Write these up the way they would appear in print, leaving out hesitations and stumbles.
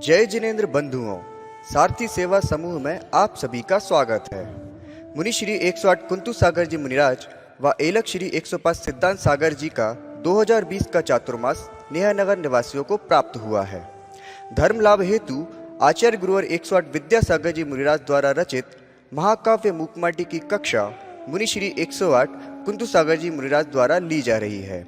जय जिनेंद्र बंधुओं, सारथी सेवा समूह में आप सभी का स्वागत है। मुनि श्री 108 कुंतु सागर जी मुनिराज व एलक श्री 105 सिद्धांत सागर जी का 2020 का चातुर्मास नेहानगर निवासियों को प्राप्त हुआ है। धर्म लाभ हेतु आचार्य गुरुवर 108 विद्यासागर जी मुनिराज द्वारा रचित महाकाव्य मूकमाटी की कक्षा मुनि श्री 108 कुंतु सागर जी मुनिराज द्वारा ली जा रही है।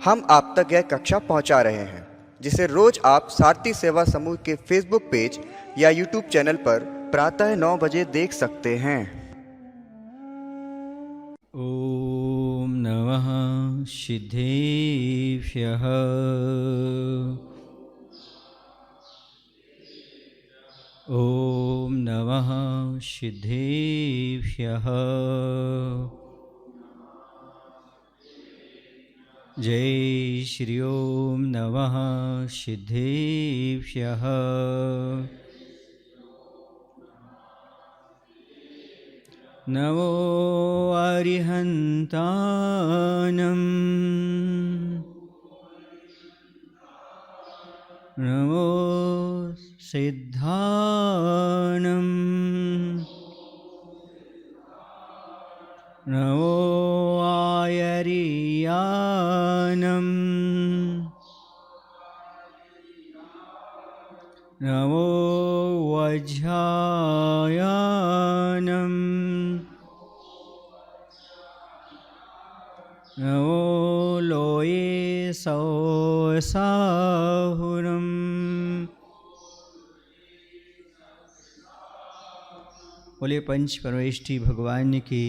हम आप तक यह कक्षा पहुंचा रहे हैं, जिसे रोज आप सारथी सेवा समूह के फेसबुक पेज या यूट्यूब चैनल पर प्रातः 9 बजे देख सकते हैं। ओम नमः सिद्धेभ्यः। ओम नमः सिद्धेभ्यः। जय श्री ओम नमः सिद्धेभ्यः। नमो अरिहन्तानं नमो सिद्धानं नमो आयर्यानं नमो वज्रायानं नमो लोये सौसाहुरम्। बोले पंच परमेष्ठी भगवान की,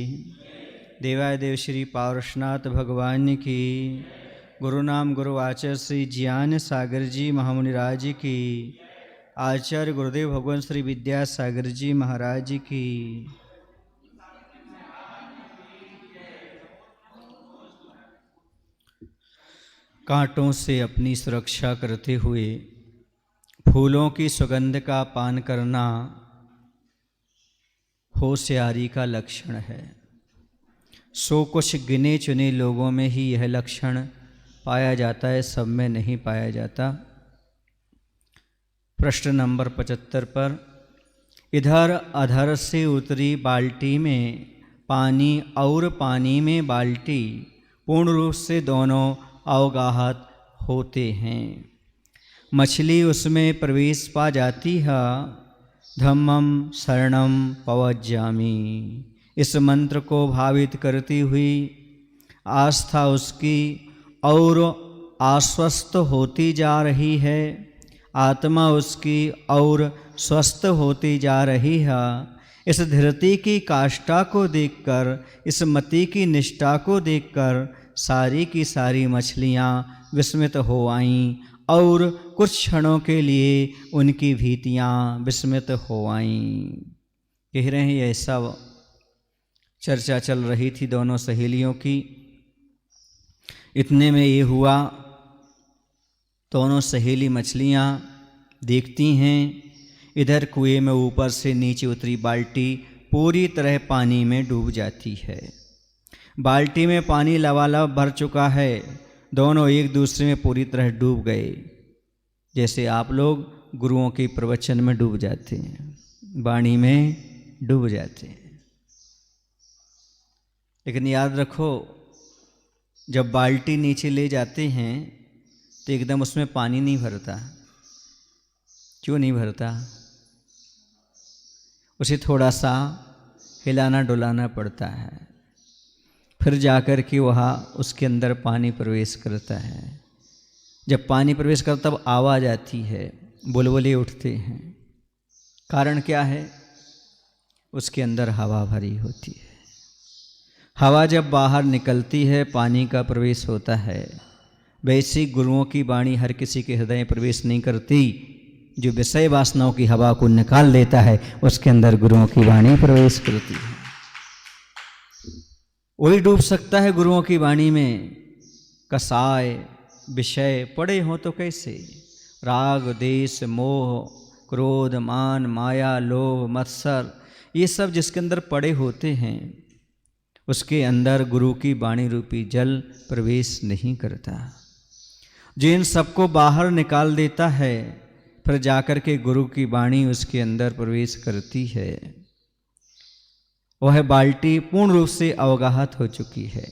देवादेव श्री पारसनाथ भगवान की, गुरु नाम गुरु आचार्य श्री ज्ञान सागर जी महामुनिराज की, आचार्य गुरुदेव भगवान श्री विद्यासागर जी महाराज की। कांटों से अपनी सुरक्षा करते हुए फूलों की सुगंध का पान करना होशियारी का लक्षण है। सो कुछ गिने चुने लोगों में ही यह लक्षण पाया जाता है, सब में नहीं पाया जाता। प्रश्न नंबर 75 पर, इधर अधर से उतरी बाल्टी में पानी और पानी में बाल्टी, पूर्ण रूप से दोनों अवगाहत होते हैं। मछली उसमें प्रवेश पा जाती है। धम्मम शरणम पवज्जामि, इस मंत्र को भावित करती हुई आस्था उसकी और आश्वस्त होती जा रही है। आत्मा उसकी और स्वस्थ होती जा रही है। इस धृति की काष्ठा को देखकर, इस मति की निष्ठा को देखकर सारी की सारी मछलियाँ विस्मित हो आईं और कुछ क्षणों के लिए उनकी भीतियाँ विस्मित हो आईं। कह रहे हैं ऐसा चर्चा चल रही थी दोनों सहेलियों की। इतने में ये हुआ, दोनों सहेली मछलियाँ देखती हैं, इधर कुएं में ऊपर से नीचे उतरी बाल्टी पूरी तरह पानी में डूब जाती है। बाल्टी में पानी लबालब भर चुका है। दोनों एक दूसरे में पूरी तरह डूब गए, जैसे आप लोग गुरुओं के प्रवचन में डूब जाते हैं, वाणी में डूब जाते हैं। लेकिन याद रखो, जब बाल्टी नीचे ले जाते हैं तो एकदम उसमें पानी नहीं भरता। क्यों नहीं भरता? उसे थोड़ा सा हिलाना डुलाना पड़ता है, फिर जाकर के वहाँ उसके अंदर पानी प्रवेश करता है। जब पानी प्रवेश करता तब आवाज़ आती है, बुलबुले उठते हैं। कारण क्या है? उसके अंदर हवा भरी होती है। हवा जब बाहर निकलती है, पानी का प्रवेश होता है। वैसी गुरुओं की वाणी हर किसी के हृदय में प्रवेश नहीं करती। जो विषय वासनाओं की हवा को निकाल लेता है, उसके अंदर गुरुओं की वाणी प्रवेश करती है। वही डूब सकता है गुरुओं की वाणी में। कसाय विषय पड़े हों तो कैसे? राग देश मोह क्रोध मान माया लोभ मत्सर, ये सब जिसके अंदर पड़े होते हैं, उसके अंदर गुरु की वाणी रूपी जल प्रवेश नहीं करता। जो इन सबको बाहर निकाल देता है, फिर जाकर के गुरु की वाणी उसके अंदर प्रवेश करती है। वह बाल्टी पूर्ण रूप से अवगाहत हो चुकी है,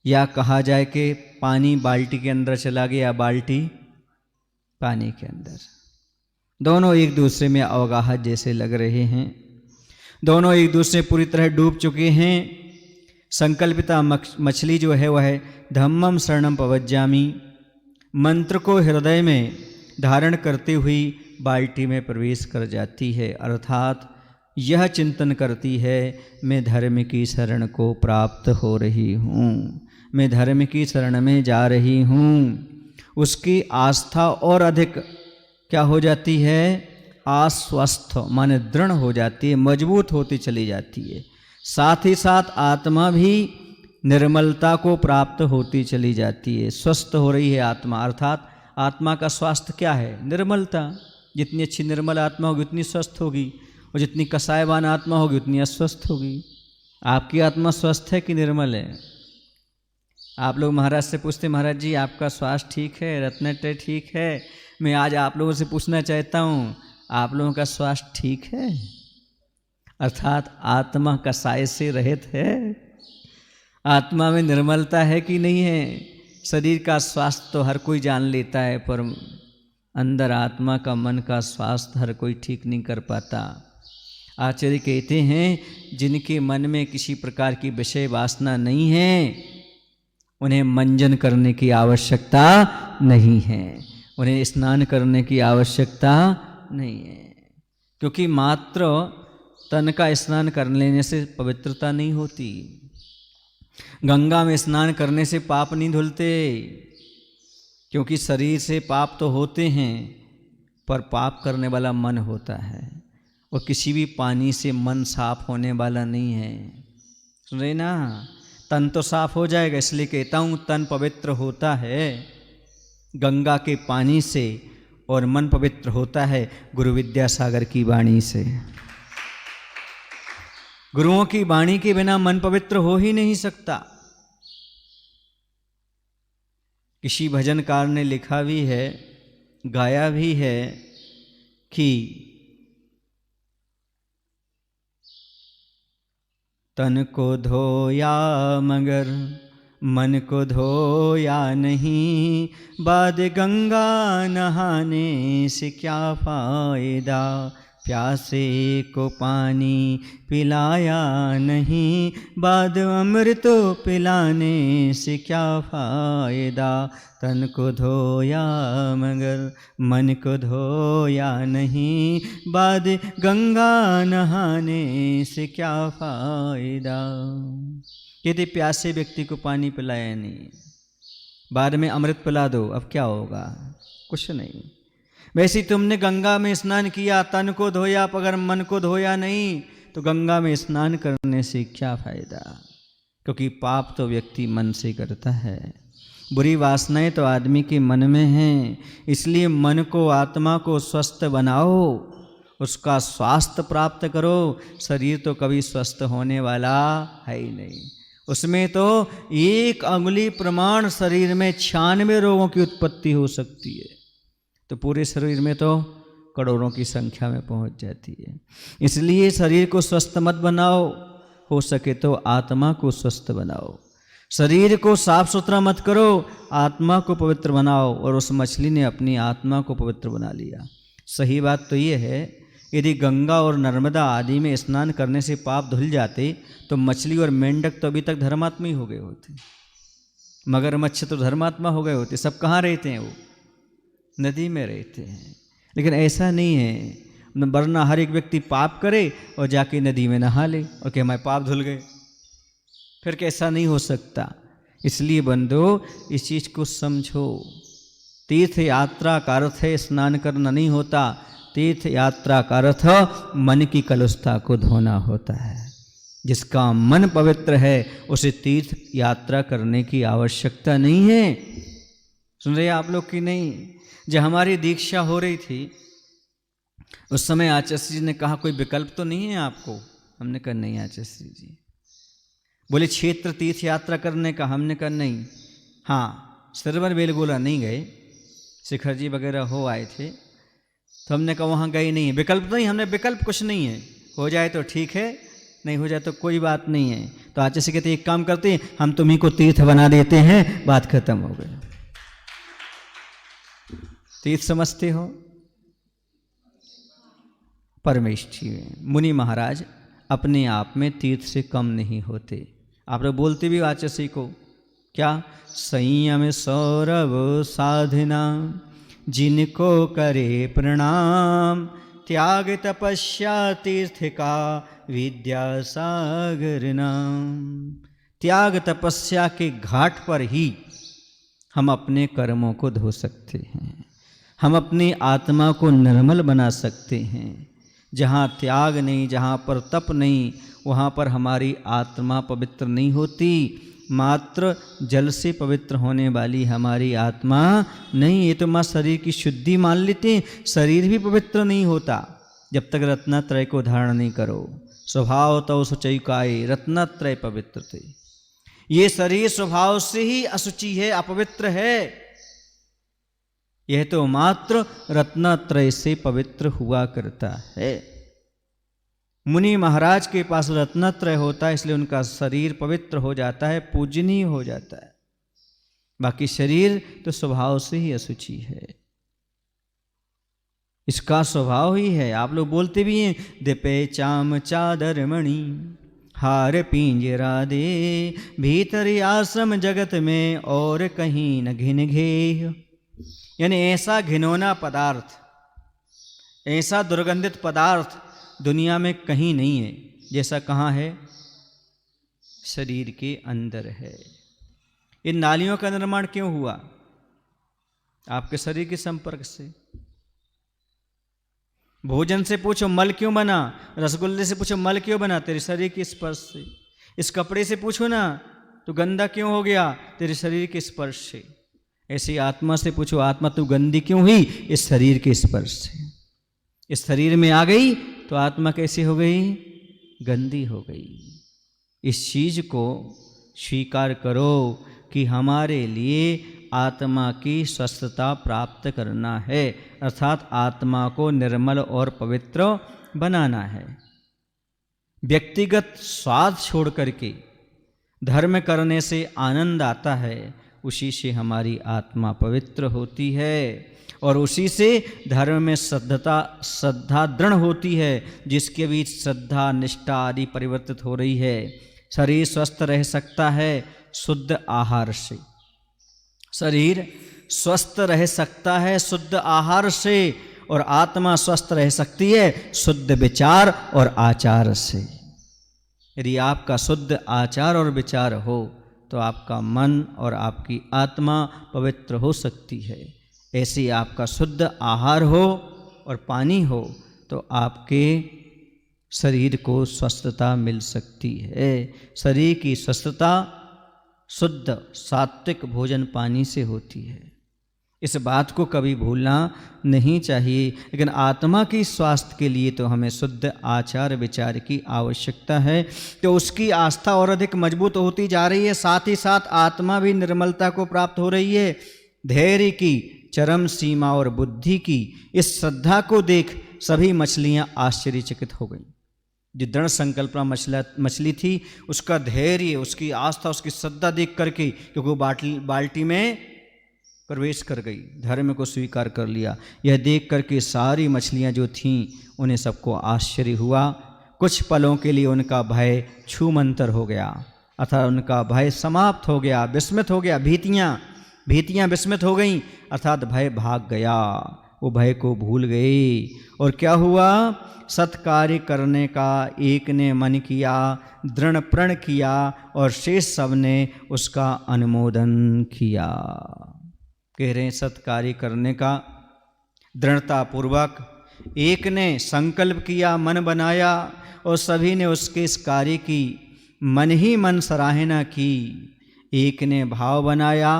या कहा जाए कि पानी बाल्टी के अंदर चला गया, बाल्टी पानी के अंदर, दोनों एक दूसरे में अवगाहत जैसे लग रहे हैं। दोनों एक दूसरे पूरी तरह डूब चुके हैं। संकल्पिता मछली जो है वह धम्मम शरणम पवज्जामि मंत्र को हृदय में धारण करते हुई बाल्टी में प्रवेश कर जाती है, अर्थात यह चिंतन करती है मैं धर्म की शरण को प्राप्त हो रही हूँ, मैं धर्म की शरण में जा रही हूँ। उसकी आस्था और अधिक क्या हो जाती है, आश्वस्त माने दृढ़ हो जाती है, मजबूत होती चली जाती है। साथ ही साथ आत्मा भी निर्मलता को प्राप्त होती चली जाती है, स्वस्थ हो रही है आत्मा, अर्थात आत्मा का स्वास्थ्य क्या है, निर्मलता। जितनी अच्छी निर्मल आत्मा होगी उतनी स्वस्थ होगी, और जितनी कसायवान आत्मा होगी उतनी अस्वस्थ होगी। आपकी आत्मा स्वस्थ है कि निर्मल है? आप लोग महाराज से पूछते महाराज जी आपका स्वास्थ्य ठीक है, रत्नटे ठीक है। मैं आज आप लोगों से पूछना चाहता हूँ आप लोगों का स्वास्थ्य ठीक है? अर्थात आत्मा कसाय से रहित है, आत्मा में निर्मलता है कि नहीं है। शरीर का स्वास्थ्य तो हर कोई जान लेता है, पर अंदर आत्मा का, मन का स्वास्थ्य हर कोई ठीक नहीं कर पाता। आचार्य कहते हैं जिनके मन में किसी प्रकार की विषय वासना नहीं है उन्हें मंजन करने की आवश्यकता नहीं है, उन्हें स्नान करने की आवश्यकता नहीं है, क्योंकि मात्र तन का स्नान कर लेने से पवित्रता नहीं होती। गंगा में स्नान करने से पाप नहीं धुलते, क्योंकि शरीर से पाप तो होते हैं पर पाप करने वाला मन होता है, और किसी भी पानी से मन साफ होने वाला नहीं है। सुन रहे ना, तन तो साफ हो जाएगा, इसलिए कहता हूँ तन पवित्र होता है गंगा के पानी से, और मन पवित्र होता है गुरु विद्यासागर की वाणी से। गुरुओं की वाणी के बिना मन पवित्र हो ही नहीं सकता। किसी भजनकार ने लिखा भी है, गाया भी है कि तन को धोया मगर मन को धोया नहीं, बाद गंगा नहाने से क्या फायदा, प्यासे को पानी पिलाया नहीं, बाद अमृत पिलाने से क्या फायदा, तन को धोया मगर मन को धोया नहीं, बाद गंगा नहाने से क्या फायदा। यदि प्यासे व्यक्ति को पानी पिलाया नहीं, बाद में अमृत पिला दो, अब क्या होगा? कुछ नहीं। वैसे तुमने गंगा में स्नान किया, तन को धोया मगर मन को धोया नहीं, तो गंगा में स्नान करने से क्या फायदा? क्योंकि पाप तो व्यक्ति मन से करता है, बुरी वासनाएं तो आदमी के मन में हैं। इसलिए मन को, आत्मा को स्वस्थ बनाओ, उसका स्वास्थ्य प्राप्त करो। शरीर तो कभी स्वस्थ होने वाला है ही नहीं, उसमें तो एक अंगुली प्रमाण शरीर में 96 रोगों की उत्पत्ति हो सकती है, तो पूरे शरीर में तो करोड़ों की संख्या में पहुंच जाती है। इसलिए शरीर को स्वस्थ मत बनाओ, हो सके तो आत्मा को स्वस्थ बनाओ। शरीर को साफ सुथरा मत करो, आत्मा को पवित्र बनाओ। और उस मछली ने अपनी आत्मा को पवित्र बना लिया। सही बात तो ये है, यदि गंगा और नर्मदा आदि में स्नान करने से पाप धुल जाते तो मछली और मेंढक तो अभी तक धर्मात्मा ही हो गए होते, मगरमच्छ तो धर्मात्मा हो गए होते। सब कहाँ रहते हैं? वो नदी में रहते हैं। लेकिन ऐसा नहीं है, वरना हर एक व्यक्ति पाप करे और जाके नदी में नहा ले और कहे हमारे पाप धुल गए, फिर कैसा नहीं हो सकता। इसलिए बंदो इस चीज़ को समझो, तीर्थ यात्रा का अर्थ है स्नान करना नहीं होता, तीर्थ यात्रा का अर्थ मन की कलुषता को धोना होता है। जिसका मन पवित्र है उसे तीर्थ यात्रा करने की आवश्यकता नहीं है। सुन रहे आप लोग कि नहीं? जब हमारी दीक्षा हो रही थी उस समय आचार्य जी ने कहा कोई विकल्प तो नहीं है आपको? हमने कहा नहीं आचार्य जी। बोले क्षेत्र तीर्थ यात्रा करने का? हमने कहा नहीं। हाँ, सिरवर बेलगोला नहीं गए, शिखर जी वगैरह हो आए थे, तो हमने कहा वहाँ गए नहीं है, विकल्प नहीं, हमने विकल्प कुछ नहीं है, हो जाए तो ठीक है, नहीं हो जाए तो कोई बात नहीं है। तो आचार्य से कहते एक काम करते हैं, हम तुम्ही को तीर्थ बना देते हैं, बात खत्म हो गई। तीर्थ समझते हो? परमेष्ठी मुनि महाराज अपने आप में तीर्थ से कम नहीं होते। आप लोग बोलते भी आचार्य को क्या? संयम सौरभ साधना जिनको करे प्रणाम, त्याग तपस्या तीर्थ का विद्यासागर नाम। त्याग तपस्या के घाट पर ही हम अपने कर्मों को धो सकते हैं, हम अपनी आत्मा को निर्मल बना सकते हैं। जहाँ त्याग नहीं, जहाँ पर तप नहीं, वहाँ पर हमारी आत्मा पवित्र नहीं होती। मात्र जल से पवित्र होने वाली हमारी आत्मा नहीं, ये तो माँ शरीर की शुद्धि मान लेते हैं, शरीर भी पवित्र नहीं होता जब तक रत्नत्रय को धारण नहीं करो। स्वभाव तो सुचैकाय रत्नत्रय पवित्र थे। ये शरीर स्वभाव से ही अशुचि है, अपवित्र है, यह तो मात्र रत्नत्रय से पवित्र हुआ करता है। मुनि महाराज के पास रत्नत्रय होता है, इसलिए उनका शरीर पवित्र हो जाता है, पूजनीय हो जाता है। बाकी शरीर तो स्वभाव से ही अशुचि है, इसका स्वभाव ही है। आप लोग बोलते भी हैं, दिपे चाम चादर मणि हार पिंजरा दे, भीतर आश्रम जगत में और कहीं न घिन घेह। यानी ऐसा घिनौना पदार्थ, ऐसा दुर्गंधित पदार्थ दुनिया में कहीं नहीं है जैसा कहाँ है? शरीर के अंदर है। इन नालियों का निर्माण क्यों हुआ? आपके शरीर के संपर्क से। भोजन से पूछो मल क्यों बना, रसगुल्ले से पूछो मल क्यों बना, तेरे शरीर के स्पर्श से। इस कपड़े से पूछो ना तो गंदा क्यों हो गया, तेरे शरीर के स्पर्श से। ऐसी आत्मा से पूछो, आत्मा तू गंदी क्यों हुई, इस शरीर के स्पर्श से। इस शरीर में आ गई तो आत्मा कैसी हो गई? गंदी हो गई। इस चीज को स्वीकार करो कि हमारे लिए आत्मा की स्वस्थता प्राप्त करना है, अर्थात आत्मा को निर्मल और पवित्र बनाना है। व्यक्तिगत स्वाद छोड़ करके धर्म करने से आनंद आता है, उसी से हमारी आत्मा पवित्र होती है और उसी से धर्म में श्रद्धा दृढ़ होती है, जिसके बीच श्रद्धा निष्ठा आदि परिवर्तित हो रही है। शरीर स्वस्थ रह सकता है शुद्ध आहार से, शरीर स्वस्थ रह सकता है शुद्ध आहार से, और आत्मा स्वस्थ रह सकती है शुद्ध विचार और आचार से। यदि आपका शुद्ध आचार और विचार हो तो आपका मन और आपकी आत्मा पवित्र हो सकती है। ऐसे आपका शुद्ध आहार हो और पानी हो तो आपके शरीर को स्वस्थता मिल सकती है। शरीर की स्वस्थता शुद्ध सात्विक भोजन पानी से होती है, इस बात को कभी भूलना नहीं चाहिए। लेकिन आत्मा की स्वास्थ्य के लिए तो हमें शुद्ध आचार विचार की आवश्यकता है, तो उसकी आस्था और अधिक मजबूत होती जा रही है। साथ ही साथ आत्मा भी निर्मलता को प्राप्त हो रही है। धैर्य की चरम सीमा और बुद्धि की इस श्रद्धा को देख सभी मछलियां आश्चर्यचकित हो गईं। जो दृढ़ संकल्पना मछली थी, उसका धैर्य, उसकी आस्था, उसकी श्रद्धा देख करके, क्योंकि वो बाल्टी में प्रवेश कर गई, धर्म को स्वीकार कर लिया, यह देख करके सारी मछलियां जो थीं उन्हें सबको आश्चर्य हुआ। कुछ पलों के लिए उनका भय छूमंतर हो गया, अर्थात उनका भय समाप्त हो गया, विस्मित हो गया। भीतियां विस्मित हो गईं, अर्थात भय भाग गया, वो भय को भूल गए। और क्या हुआ? सत्कार्य करने का एक ने मन किया, दृढ़ प्रण किया, और शेष सब ने उसका अनुमोदन किया। कह रहे हैं सत्कार्य करने का दृढ़ता पूर्वक एक ने संकल्प किया, मन बनाया, और सभी ने उसके इस कार्य की मन ही मन सराहना की। एक ने भाव बनाया,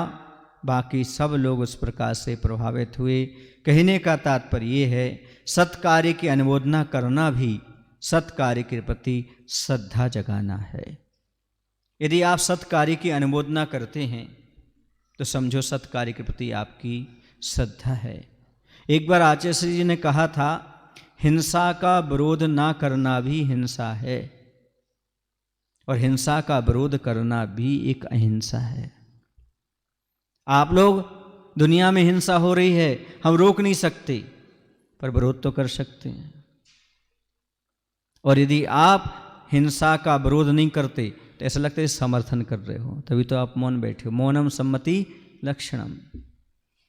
बाकी सब लोग उस प्रकार से प्रभावित हुए। कहने का तात्पर्य ये है, सत्कार्य की अनुमोदना करना भी सत्कार्य के प्रति श्रद्धा जगाना है। यदि आप सत्कार्य की अनुमोदना करते हैं तो समझो सत्कार्य के प्रति आपकी श्रद्धा है। एक बार आचार्य श्री जी ने कहा था, हिंसा का विरोध ना करना भी हिंसा है, और हिंसा का विरोध करना भी एक अहिंसा है। आप लोग दुनिया में हिंसा हो रही है, हम रोक नहीं सकते, पर विरोध तो कर सकते हैं। और यदि आप हिंसा का विरोध नहीं करते तो ऐसा लगता है समर्थन कर रहे हो, तभी तो आप मौन बैठे हो। मौनम सम्मति लक्षणम।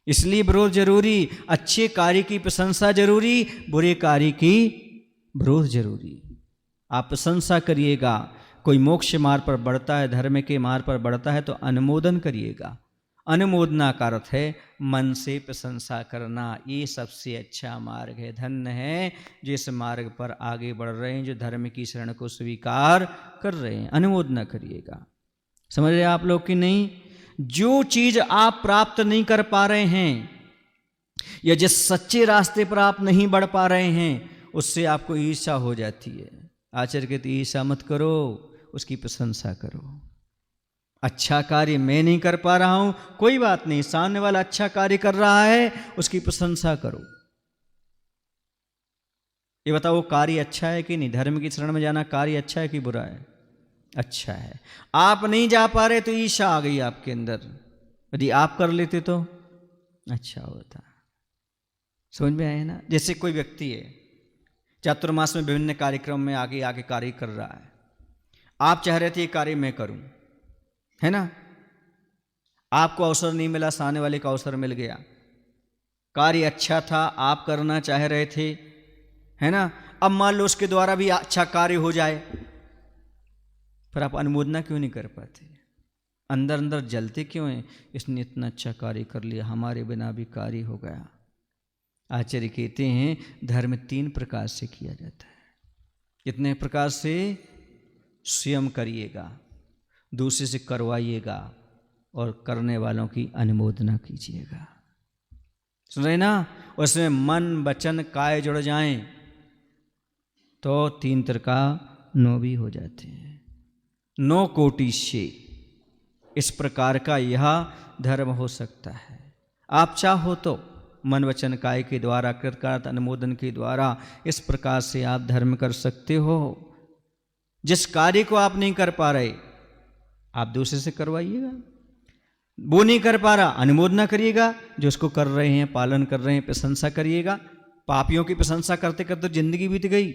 इसलिए विरोध जरूरी, अच्छे कार्य की प्रशंसा जरूरी, बुरे कार्य की विरोध जरूरी। आप प्रशंसा करिएगा, कोई मोक्ष मार्ग पर बढ़ता है, धर्म के मार्ग पर बढ़ता है, तो अनुमोदन करिएगा। अनुमोदना का अर्थ है मन से प्रशंसा करना। ये सबसे अच्छा मार्ग है। धन्य है जो इस मार्ग पर आगे बढ़ रहे हैं, जो धर्म की शरण को स्वीकार कर रहे हैं। अनुमोदना करिएगा। समझ रहे आप लोग कि नहीं? जो चीज आप प्राप्त नहीं कर पा रहे हैं या जिस सच्चे रास्ते पर आप नहीं बढ़ पा रहे हैं, उससे आपको ईर्ष्या हो जाती है। आचार्य कहते ईर्ष्या मत करो, उसकी प्रशंसा करो। अच्छा कार्य मैं नहीं कर पा रहा हूं, कोई बात नहीं, सामने वाला अच्छा कार्य कर रहा है, उसकी प्रशंसा करो। ये बताओ, वो कार्य अच्छा है कि नहीं? धर्म की शरण में जाना कार्य अच्छा है कि बुरा है? अच्छा है। आप नहीं जा पा रहे तो ईर्ष्या आ गई आपके अंदर। यदि आप कर लेते तो अच्छा होता। समझ में आया ना? जैसे कोई व्यक्ति है, चातुर्मास में विभिन्न कार्यक्रम में आगे आगे कार्य कर रहा है, आप चाह रहे थे ये कार्य मैं करूं, है ना? आपको अवसर नहीं मिला, सामने वाले का अवसर मिल गया। कार्य अच्छा था, आप करना चाह रहे थे, है ना? अब मान लो उसके द्वारा भी अच्छा कार्य हो जाए, पर आप अनुमोदना क्यों नहीं कर पाते? अंदर अंदर जलते क्यों हैं? इसने इतना अच्छा कार्य कर लिया, हमारे बिना भी कार्य हो गया। आचार्य कहते हैं धर्म 3 प्रकार से किया जाता है। कितने प्रकार से? स्वयं करिएगा, दूसरे से करवाइएगा, और करने वालों की अनुमोदना कीजिएगा। सुन रहे ना? उसमें मन वचन काय जुड़ जाएं तो 3 तरह का 9 भी हो जाते हैं। 9 कोटि से इस प्रकार का यह धर्म हो सकता है। आप चाहो तो मन वचन काय के द्वारा, कृतकार्य अनुमोदन के द्वारा इस प्रकार से आप धर्म कर सकते हो। जिस कार्य को आप नहीं कर पा रहे, आप दूसरे से करवाइएगा। वो नहीं कर पा रहा, अनुमोदना करिएगा। जो उसको कर रहे हैं, पालन कर रहे हैं, प्रशंसा करिएगा। पापियों की प्रशंसा करते करते जिंदगी बीत गई।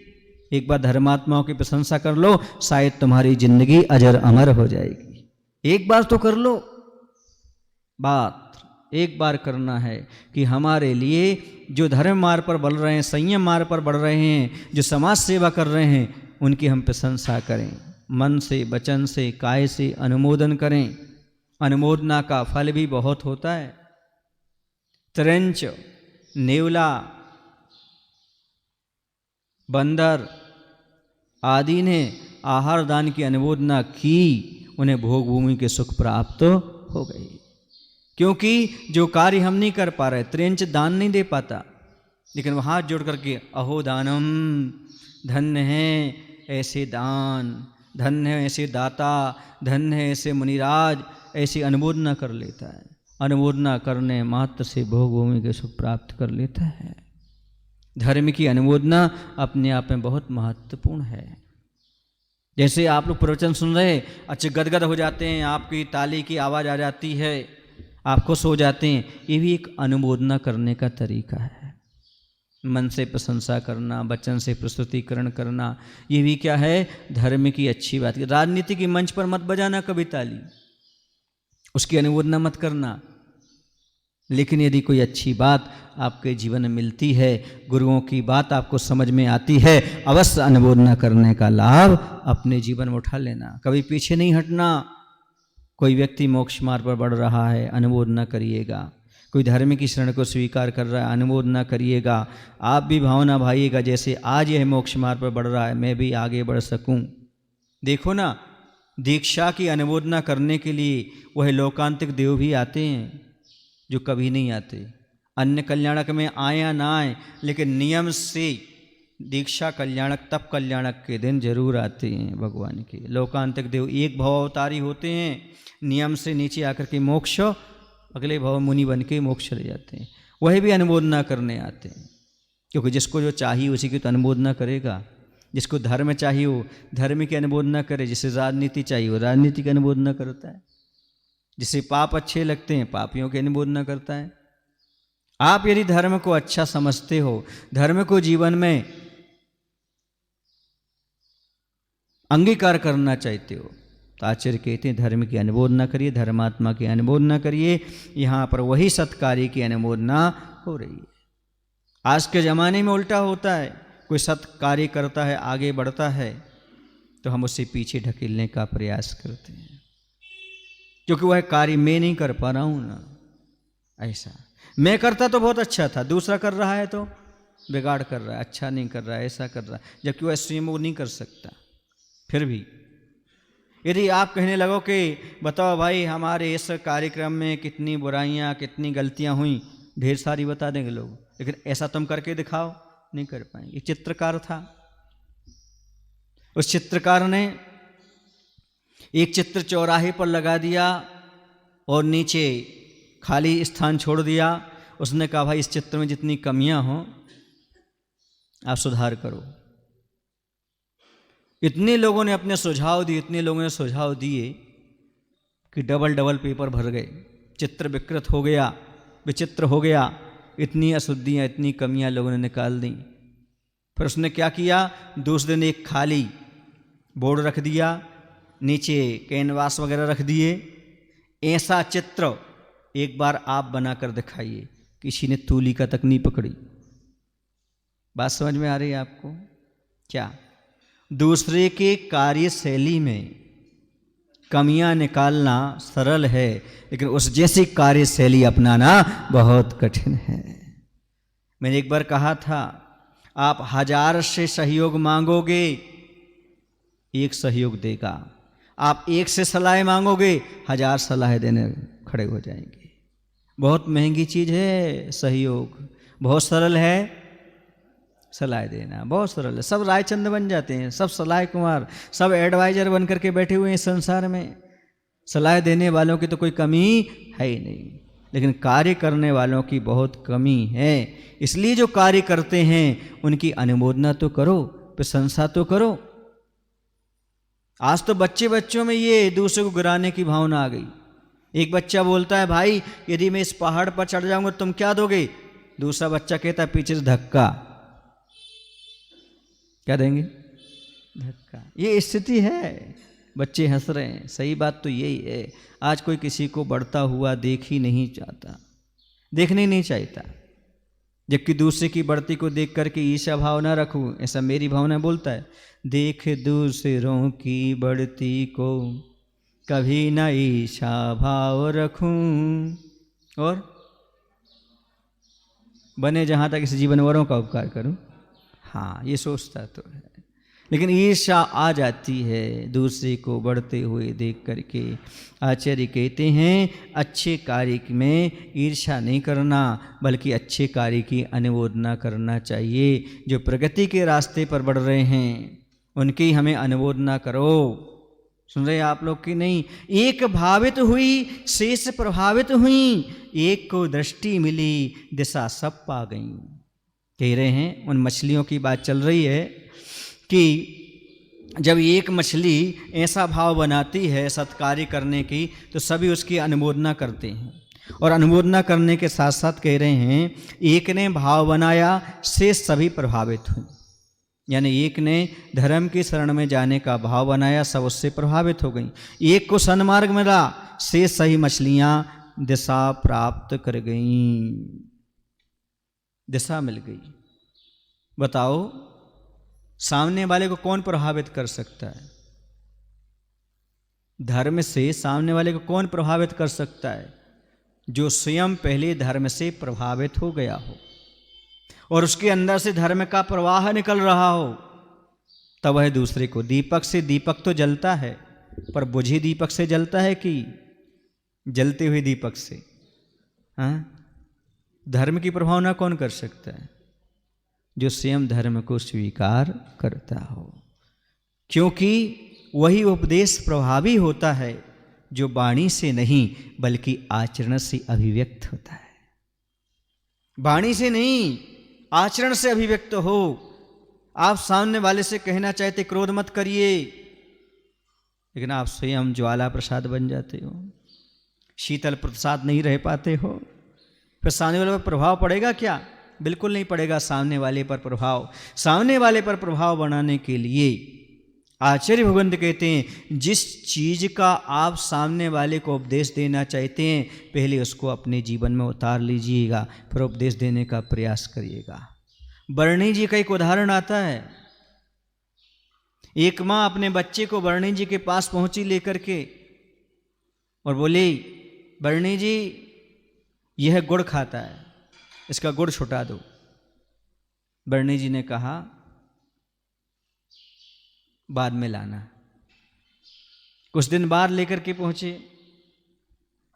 एक बार धर्मात्माओं की प्रशंसा कर लो, शायद तुम्हारी जिंदगी अजर अमर हो जाएगी। एक बार तो कर लो। बात एक बार करना है कि हमारे लिए जो धर्म मार्ग पर बढ़ रहे हैं, संयम मार्ग पर बढ़ रहे हैं, जो समाज सेवा कर रहे हैं, उनकी हम प्रशंसा करें। मन से, वचन से, काय से अनुमोदन करें। अनुमोदना का फल भी बहुत होता है। त्रेंच, नेवला, बंदर आदि ने आहार दान की अनुमोदना की, उन्हें भोग भूमि के सुख प्राप्त हो गए। क्योंकि जो कार्य हम नहीं कर पा रहे, त्रेंच दान नहीं दे पाता, लेकिन वह हाथ जोड़ करके अहो दानम, धन्य है ऐसे दान, धन्य है ऐसे दाता, धन्य है ऐसे मुनिराज, ऐसी अनुमोदना कर लेता है। अनुमोदना करने मात्र से भोग भूमि के सुख प्राप्त कर लेता है। धर्म की अनुमोदना अपने आप में बहुत महत्वपूर्ण है। जैसे आप लोग प्रवचन सुन रहे, अच्छे गदगद हो जाते हैं, आपकी ताली की आवाज़ आ जाती है, आप खुश हो जाते हैं, ये भी एक अनुमोदना करने का तरीका है। मन से प्रशंसा करना, वचन से प्रस्तुतिकरण करना, ये भी क्या है? धर्म की अच्छी बात। राजनीति के मंच पर मत बजाना कभी ताली, उसकी अनुमोदना मत करना। लेकिन यदि कोई अच्छी बात आपके जीवन में मिलती है, गुरुओं की बात आपको समझ में आती है, अवश्य अनुमोदना करने का लाभ अपने जीवन में उठा लेना, कभी पीछे नहीं हटना। कोई व्यक्ति मोक्ष मार्ग पर बढ़ रहा है, अनुमोदना करिएगा। कोई धर्म की शरण को स्वीकार कर रहा है, अनुमोदना करिएगा। आप भी भावना भाइएगा, जैसे आज यह मोक्ष मार्ग पर बढ़ रहा है, मैं भी आगे बढ़ सकूं। देखो ना, दीक्षा की अनुमोदना करने के लिए वह लोकांतिक देव भी आते हैं जो कभी नहीं आते। अन्य कल्याणक में आए या ना आए, लेकिन नियम से दीक्षा कल्याणक, तप कल्याणक के दिन जरूर आते हैं भगवान के। लोकांतिक देव एक भव अवतारी होते हैं, नियम से नीचे आकर के मोक्ष अगले भव मुनि बन के मोक्ष चले जाते हैं। वही भी अनुमोदना करने आते हैं, क्योंकि जिसको जो चाहिए उसी की तो अनुमोदना करेगा। जिसको धर्म चाहिए वो धर्म की अनुमोदना करे, जिसे राजनीति चाहिए वो राजनीति की अनुमोदना करता है, जिसे पाप अच्छे लगते हैं पापियों की अनुमोदना करता है। आप यदि धर्म को अच्छा समझते हो, धर्म को जीवन में अंगीकार करना चाहते हो, तो आचार्य कहते हैं धर्म की अनुमोदना करिए, धर्मात्मा की अनुमोदना करिए। यहाँ पर वही सत्कार्य की अनुमोदना हो रही है। आज के ज़माने में उल्टा होता है, कोई सत्कार्य करता है, आगे बढ़ता है, तो हम उससे पीछे ढकेलने का प्रयास करते हैं, क्योंकि वह कार्य मैं नहीं कर पा रहा हूँ ना। ऐसा मैं करता तो बहुत अच्छा था, दूसरा कर रहा है तो बिगाड़ कर रहा है, अच्छा नहीं कर रहा है, ऐसा कर रहा है, जबकि वह स्वयं वो नहीं कर सकता। फिर भी यदि आप कहने लगो कि बताओ भाई हमारे इस कार्यक्रम में कितनी बुराइयां कितनी गलतियां हुई, ढेर सारी बता देंगे लोग, लेकिन ऐसा तुम करके दिखाओ, नहीं कर पाएंगे। एक चित्रकार था, उस चित्रकार ने एक चित्र चौराहे पर लगा दिया और नीचे खाली स्थान छोड़ दिया। उसने कहा भाई इस चित्र में जितनी कमियां हों आप सुधार करो। इतने लोगों ने अपने सुझाव दिए, इतने लोगों ने सुझाव दिए कि डबल डबल पेपर भर गए, चित्र विकृत हो गया, विचित्र हो गया, इतनी अशुद्धियाँ इतनी कमियां लोगों ने निकाल दी। फिर उसने क्या किया, दूसरे दिन एक खाली बोर्ड रख दिया, नीचे कैनवास वगैरह रख दिए, ऐसा चित्र एक बार आप बनाकर दिखाइए। किसी ने तूली का तक नहीं पकड़ी। बात समझ में आ रही है आपको? क्या दूसरे के कार्यशैली में कमियां निकालना सरल है, लेकिन उस जैसी कार्यशैली अपनाना बहुत कठिन है। मैंने एक बार कहा था, आप 1000 से सहयोग मांगोगे, एक सहयोग देगा। आप एक से सलाह मांगोगे, 1000 सलाह देने खड़े हो जाएंगे। बहुत महंगी चीज़ है सहयोग, बहुत सरल है सलाह देना, बहुत सरल है। सब रायचंद बन जाते हैं, सब सलाह कुमार, सब एडवाइजर बन करके बैठे हुए हैं संसार में। सलाह देने वालों की तो कोई कमी है ही नहीं, लेकिन कार्य करने वालों की बहुत कमी है। इसलिए जो कार्य करते हैं उनकी अनुमोदना तो करो, प्रशंसा तो करो। आज तो बच्चों में ये दूसरे को गिराने की भावना आ गई। एक बच्चा बोलता है भाई यदि मैं इस पहाड़ पर चढ़ जाऊंगा तुम क्या दोगे? दूसरा बच्चा कहता है पीछे से धक्का। क्या देंगे? धक्का। ये स्थिति है, बच्चे हंस रहे हैं। सही बात तो यही है, आज कोई किसी को बढ़ता हुआ देख ही नहीं चाहता, देखने नहीं चाहता। जबकि दूसरे की बढ़ती को देख करके ईर्ष्या भाव ना रखूं, ऐसा मेरी भावना बोलता है। देख दूसरों की बढ़ती को कभी न ईर्ष्या भाव रखूं, और बने जहां तक इस जीवन वरों का उपकार करूं। हाँ, ये सोचता तो है, लेकिन ईर्ष्या आ जाती है दूसरे को बढ़ते हुए देख करके। आचार्य कहते हैं अच्छे कार्य में ईर्ष्या नहीं करना, बल्कि अच्छे कार्य की अनुमोदना करना चाहिए। जो प्रगति के रास्ते पर बढ़ रहे हैं उनकी हमें अनुमोदना करो। सुन रहे आप लोग की नहीं? एक भावित हुई शेष प्रभावित हुई, एक को दृष्टि मिली दिशा सब पा गई। कह रहे हैं उन मछलियों की बात चल रही है कि जब एक मछली ऐसा भाव बनाती है सत्कार्य करने की, तो सभी उसकी अनुमोदना करते हैं। और अनुमोदना करने के साथ साथ कह रहे हैं एक ने भाव बनाया शेष सभी प्रभावित हुए। यानी एक ने धर्म की शरण में जाने का भाव बनाया, सब उससे प्रभावित हो गई। एक को सन्मार्ग मिला, शेष सही मछलियां दिशा प्राप्त कर गईं, दिशा मिल गई। बताओ सामने वाले को कौन प्रभावित कर सकता है? धर्म से सामने वाले को कौन प्रभावित कर सकता है? जो स्वयं पहले धर्म से प्रभावित हो गया हो और उसके अंदर से धर्म का प्रवाह निकल रहा हो, तब वह दूसरे को दीपक से, दीपक तो जलता है पर बुझे दीपक से जलता है कि जलते हुए दीपक से? हाँ, धर्म की प्रभावना कौन कर सकता है? जो स्वयं धर्म को स्वीकार करता हो, क्योंकि वही उपदेश प्रभावी होता है जो वाणी से नहीं बल्कि आचरण से अभिव्यक्त होता है। वाणी से नहीं, आचरण से अभिव्यक्त हो। आप सामने वाले से कहना चाहते क्रोध मत करिए, लेकिन आप स्वयं ज्वाला प्रसाद बन जाते हो, शीतल प्रसाद नहीं रह पाते हो, फिर सामने वाले पर प्रभाव पड़ेगा क्या? बिल्कुल नहीं पड़ेगा सामने वाले पर प्रभाव। सामने वाले पर प्रभाव बनाने के लिए आचार्य भगवंत कहते हैं, जिस चीज का आप सामने वाले को उपदेश देना चाहते हैं पहले उसको अपने जीवन में उतार लीजिएगा, फिर उपदेश देने का प्रयास करिएगा। बरणी जी का एक उदाहरण आता है। एक माँ अपने बच्चे को बरणी जी के पास पहुंची लेकर के और बोली, बरणी जी यह गुड़ खाता है, इसका गुड़ छुटा दो। बरणी जी ने कहा बाद में लाना। कुछ दिन बाद लेकर के पहुंचे,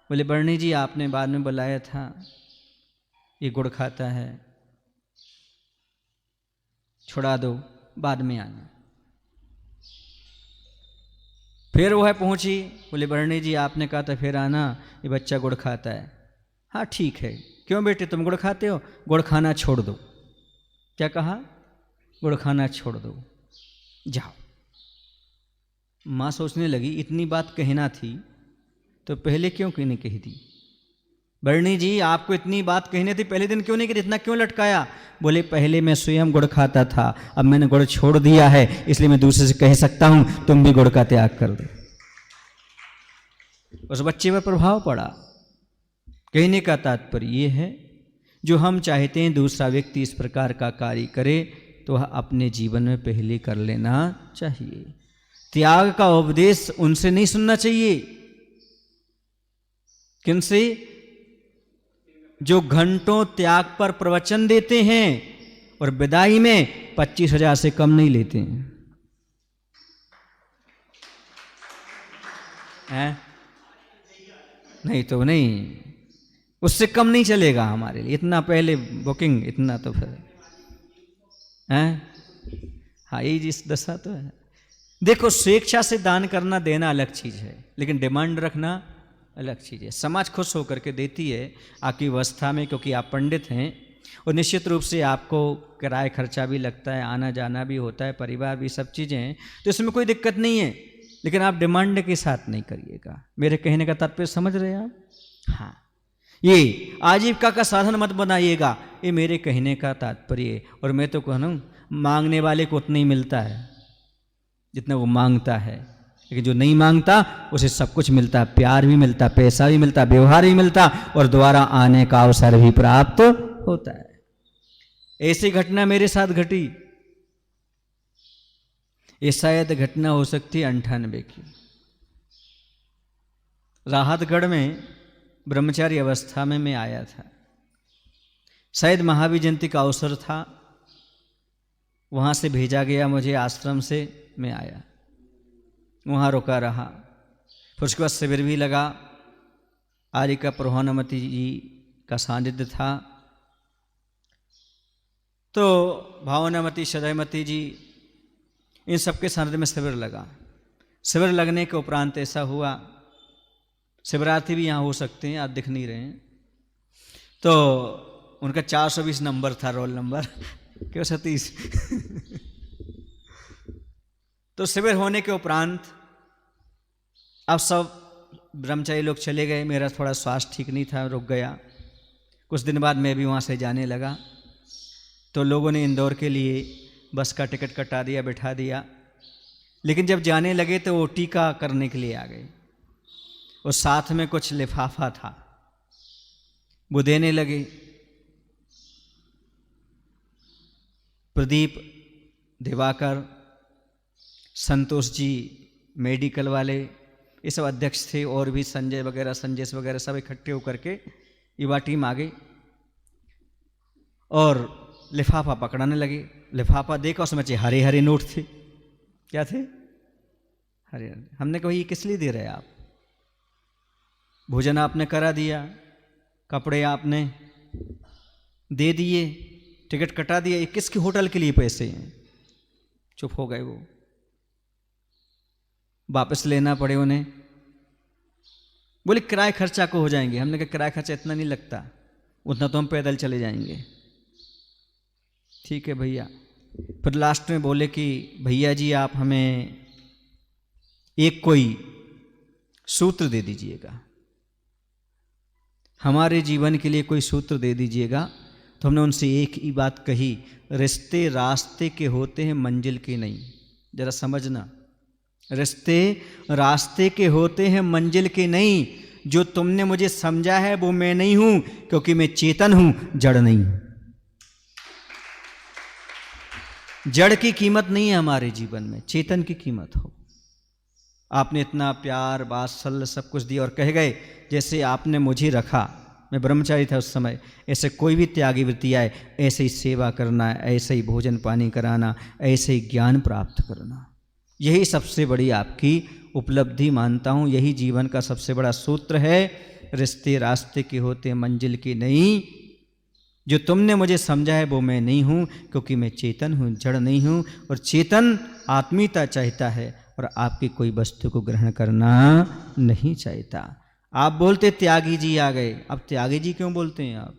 बोले बरणी जी आपने बाद में बुलाया था, ये गुड़ खाता है, छुड़ा दो, बाद में आना। फिर वह पहुंची, बोले बरणी जी आपने कहा था फिर आना, ये बच्चा गुड़ खाता है। हाँ ठीक है, क्यों बेटे तुम गुड़ खाते हो? गुड़ खाना छोड़ दो। क्या कहा? गुड़ खाना छोड़ दो, जाओ। माँ सोचने लगी इतनी बात कहना थी तो पहले क्यों नहीं कही थी? बरणी जी आपको इतनी बात कहनी थी, पहले दिन क्यों नहीं कही? इतना क्यों लटकाया? बोले पहले मैं स्वयं गुड़ खाता था, अब मैंने गुड़ छोड़ दिया है, इसलिए मैं दूसरे से कह सकता हूं तुम भी गुड़ का त्याग कर दो। उस बच्चे पर प्रभाव पड़ा। कहने का तात्पर्य यह है, जो हम चाहते हैं दूसरा व्यक्ति इस प्रकार का कार्य करे तो वह अपने जीवन में पहले कर लेना चाहिए। त्याग का उपदेश उनसे नहीं सुनना चाहिए। किनसे? जो घंटों त्याग पर प्रवचन देते हैं और विदाई में 25,000 से कम नहीं लेते हैं। नहीं तो नहीं, उससे कम नहीं चलेगा हमारे लिए। इतना पहले बुकिंग, इतना तो फिर हैं। हाँ यही जिस दशा तो है। देखो स्वेच्छा से दान करना देना अलग चीज है, लेकिन डिमांड रखना अलग चीज है। समाज खुश होकर के देती है आपकी व्यवस्था में, क्योंकि आप पंडित हैं और निश्चित रूप से आपको किराए खर्चा भी लगता है, आना जाना भी होता है, परिवार भी, सब चीज़ें हैं, तो इसमें कोई दिक्कत नहीं है। लेकिन आप डिमांड के साथ नहीं करिएगा। मेरे कहने का तात्पर्य समझ रहे हैं आप? हाँ, ये आजीविका का साधन मत बनाइएगा, ये मेरे कहने का तात्पर्य है। और मैं तो कहूँ मांगने वाले को उतना ही मिलता है जितना वो मांगता है, लेकिन जो नहीं मांगता उसे सब कुछ मिलता है, प्यार भी मिलता, पैसा भी मिलता, व्यवहार भी मिलता और दोबारा आने का अवसर भी प्राप्त होता है। ऐसी घटना मेरे साथ घटी। ये शायद घटना हो सकती है 98 की। राहतगढ़ में ब्रह्मचारी अवस्था में मैं आया था, शायद महावीर जयंती का अवसर था। वहाँ से भेजा गया मुझे आश्रम से, मैं आया, वहाँ रुका रहा। फिर उसके बाद शिविर भी लगा। आर्यिका प्रभावनमती जी का सानिध्य था, तो भावनामती, सदयमती जी, इन सबके सानिध्य में शिविर लगा। शिविर लगने के उपरांत ऐसा हुआ, शिवरात्रि भी यहाँ हो सकते हैं, आप दिख नहीं रहे हैं, तो उनका 420 नंबर था, रोल नंबर क्यों 37 तो शिविर होने के उपरांत अब सब ब्रह्मचारी लोग चले गए। मेरा थोड़ा स्वास्थ्य ठीक नहीं था, रुक गया। कुछ दिन बाद मैं भी वहाँ से जाने लगा, तो लोगों ने इंदौर के लिए बस का टिकट कटा दिया, बैठा दिया। लेकिन जब जाने लगे तो वो टीका करने के लिए आ गए, और साथ में कुछ लिफाफा था, वो देने लगे। प्रदीप, दिवाकर, संतोष जी मेडिकल वाले, ये सब अध्यक्ष थे, और भी संजय वगैरह, संजय वगैरह सब इकट्ठे होकर के युवा टीम आ गई और लिफाफा पकड़ाने लगे। लिफाफा देखा, उसमें हरे हरे नोट थे। क्या थे? हरे हरे। हमने कहा ये किस लिए दे रहे आप? भोजन आपने करा दिया, कपड़े आपने दे दिए, टिकट कटा दिया, ये किसके होटल के लिए पैसे हैं? चुप हो गए वो। वापस लेना पड़े उन्हें। बोले किराए खर्चा को हो जाएंगे। हमने कहा किराया खर्चा इतना नहीं लगता, उतना तो हम पैदल चले जाएंगे। ठीक है भैया। फिर लास्ट में बोले कि भैया जी आप हमें एक कोई सूत्र दे दीजिएगा, हमारे जीवन के लिए कोई सूत्र दे दीजिएगा। तो हमने उनसे एक ही बात कही, रिश्ते रास्ते के होते हैं, मंजिल के नहीं। जरा समझना, रिश्ते रास्ते के होते हैं, मंजिल के नहीं। जो तुमने मुझे समझा है वो मैं नहीं हूं, क्योंकि मैं चेतन हूं, जड़ नहीं हूं। जड़ की कीमत नहीं है हमारे जीवन में, चेतन की कीमत हो। आपने इतना प्यार वात्सल्य सब कुछ दिया और कह गए जैसे आपने मुझे रखा, मैं ब्रह्मचारी था उस समय, ऐसे कोई भी त्यागी वृत्ति आए, ऐसे ही सेवा करना, ऐसे ही भोजन पानी कराना, ऐसे ही ज्ञान प्राप्त करना। यही सबसे बड़ी आपकी उपलब्धि मानता हूँ। यही जीवन का सबसे बड़ा सूत्र है। रिश्ते रास्ते के होते, मंजिल के नहीं। जो तुमने मुझे समझा है वो मैं नहीं हूँ, क्योंकि मैं चेतन हूँ, जड़ नहीं हूँ। और चेतन आत्मीयता चाहता है और आपकी कोई वस्तु को ग्रहण करना नहीं चाहता। आप बोलते त्यागी जी आ गए, अब त्यागी जी क्यों बोलते हैं आप?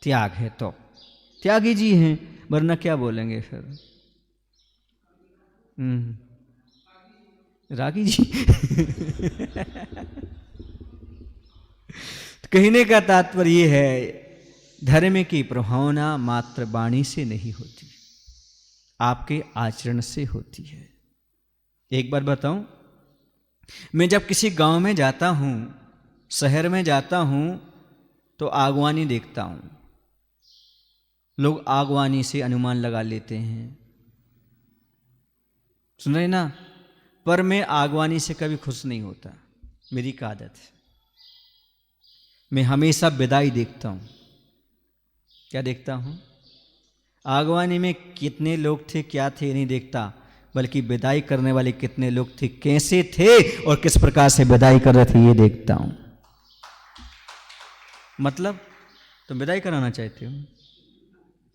त्याग है तो त्यागी जी हैं, वरना क्या बोलेंगे फिर? रागी जी। कहने का तात्पर्य यह है, धर्म की प्रभावना मात्र वाणी से नहीं होती, आपके आचरण से होती है। एक बार बताऊं, मैं जब किसी गांव में जाता हूं, शहर में जाता हूं, तो आगवानी देखता हूं। लोग आगवानी से अनुमान लगा लेते हैं, सुन रहे ना? पर मैं आगवानी से कभी खुश नहीं होता, मेरी एक आदत है। मैं हमेशा विदाई देखता हूं। क्या देखता हूं? आगवानी में कितने लोग थे, क्या थे, नहीं देखता, बल्कि विदाई करने वाले कितने लोग थे, कैसे थे और किस प्रकार से विदाई कर रहे थे, ये देखता हूं। मतलब तुम विदाई कराना चाहते हो,